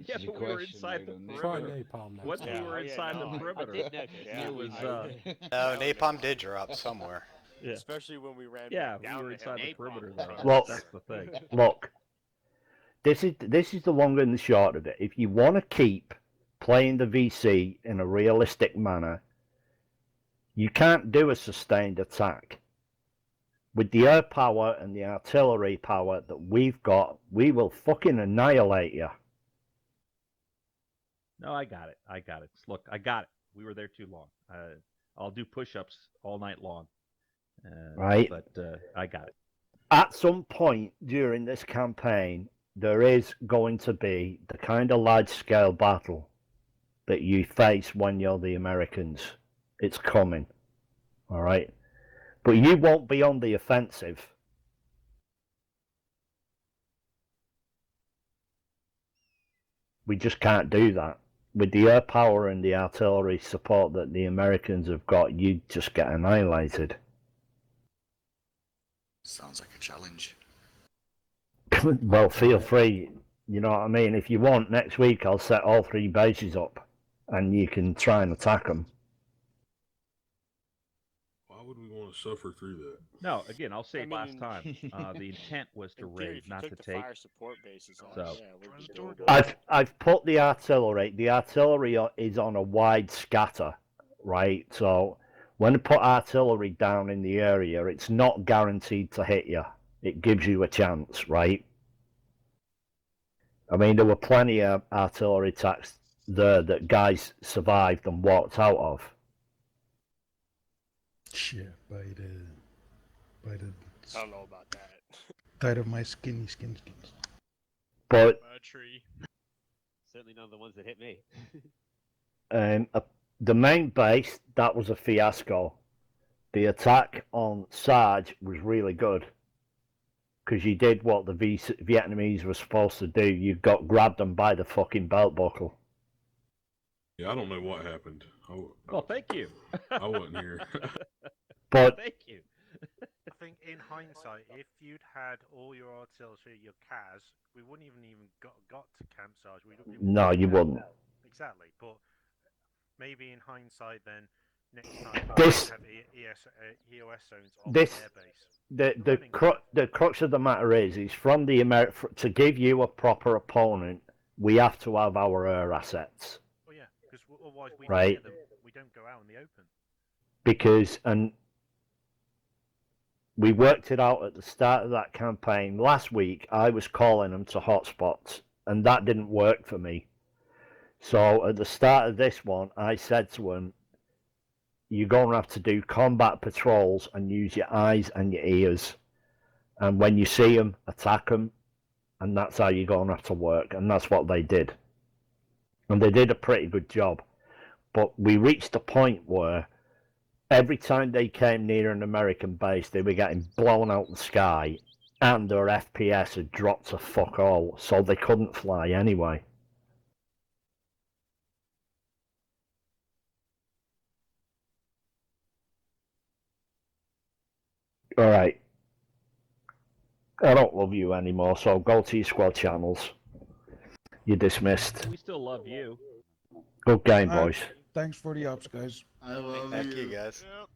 Yeah, but we were inside the Try perimeter. napalm next Once time. we were inside the perimeter, I did notice. it was. No, napalm did drop somewhere. Yeah. Especially when we ran Yeah, back down we were the inside hill. the perimeter though. Look, That's the thing. Look, this is the long and the short of it. If you want to keep playing the VC in a realistic manner, you can't do a sustained attack. With the air power and the artillery power that we've got, we will fucking annihilate you. No, I got it. I got it. Look, I got it. We were there too long. I'll do push-ups all night long. Right. But I got it. At some point during this campaign, there is going to be the kind of large-scale battle that you face when you're the Americans. It's coming. All right? But you won't be on the offensive. We just can't do that. With the air power and the artillery support that the Americans have got, you just get annihilated. Sounds like a challenge. Well, feel free. You know what I mean? If you want, next week I'll set all 3 bases up and you can try and attack them. Why would we want to suffer through that? No, again, I'll say I it last mean, time. The intent was to in theory, raid, if you not took to the take. fire support bases on, So, yeah, we'd be doable. I've put the artillery. The artillery is on a wide scatter, right? So when I put artillery down in the area, it's not guaranteed to hit you. It gives you a chance, right? I mean, there were plenty of artillery attacks there that guys survived and walked out of. Shit, by the I don't know about that. side of my skins. But tree. Certainly none of the ones that hit me. the main base, that was a fiasco. The attack on Sarge was really good. Because you did what the Vietnamese were supposed to do. You grabbed them by the fucking belt buckle. Yeah, I don't know what happened. Well, thank you. I wasn't here. But thank you. I think in hindsight, if you'd had all your artillery, your CAS, we wouldn't even got to Camp Sarge. No, you wouldn't. Exactly, but maybe in hindsight, then next time This- have EOS zones on the This airbase. the crux of the matter is from the to give you a proper opponent, we have to have our air assets. Well, yeah, because otherwise we Right. don't get them. We don't go out in the open. Because we worked it out at the start of that campaign. Last week, I was calling them to hotspots, and that didn't work for me. So at the start of this one, I said to them, you're going to have to do combat patrols and use your eyes and your ears. And when you see them, attack them. And that's how you're going to have to work. And that's what they did. And they did a pretty good job. But we reached a point where every time they came near an American base, they were getting blown out the sky. And their FPS had dropped to fuck all. So they couldn't fly anyway. Alright. I don't love you anymore, so go to your squad channels. You're dismissed. We still love you. Good game, Alright, boys. Thanks for the ups, guys. I love Thank you, guys. Yep.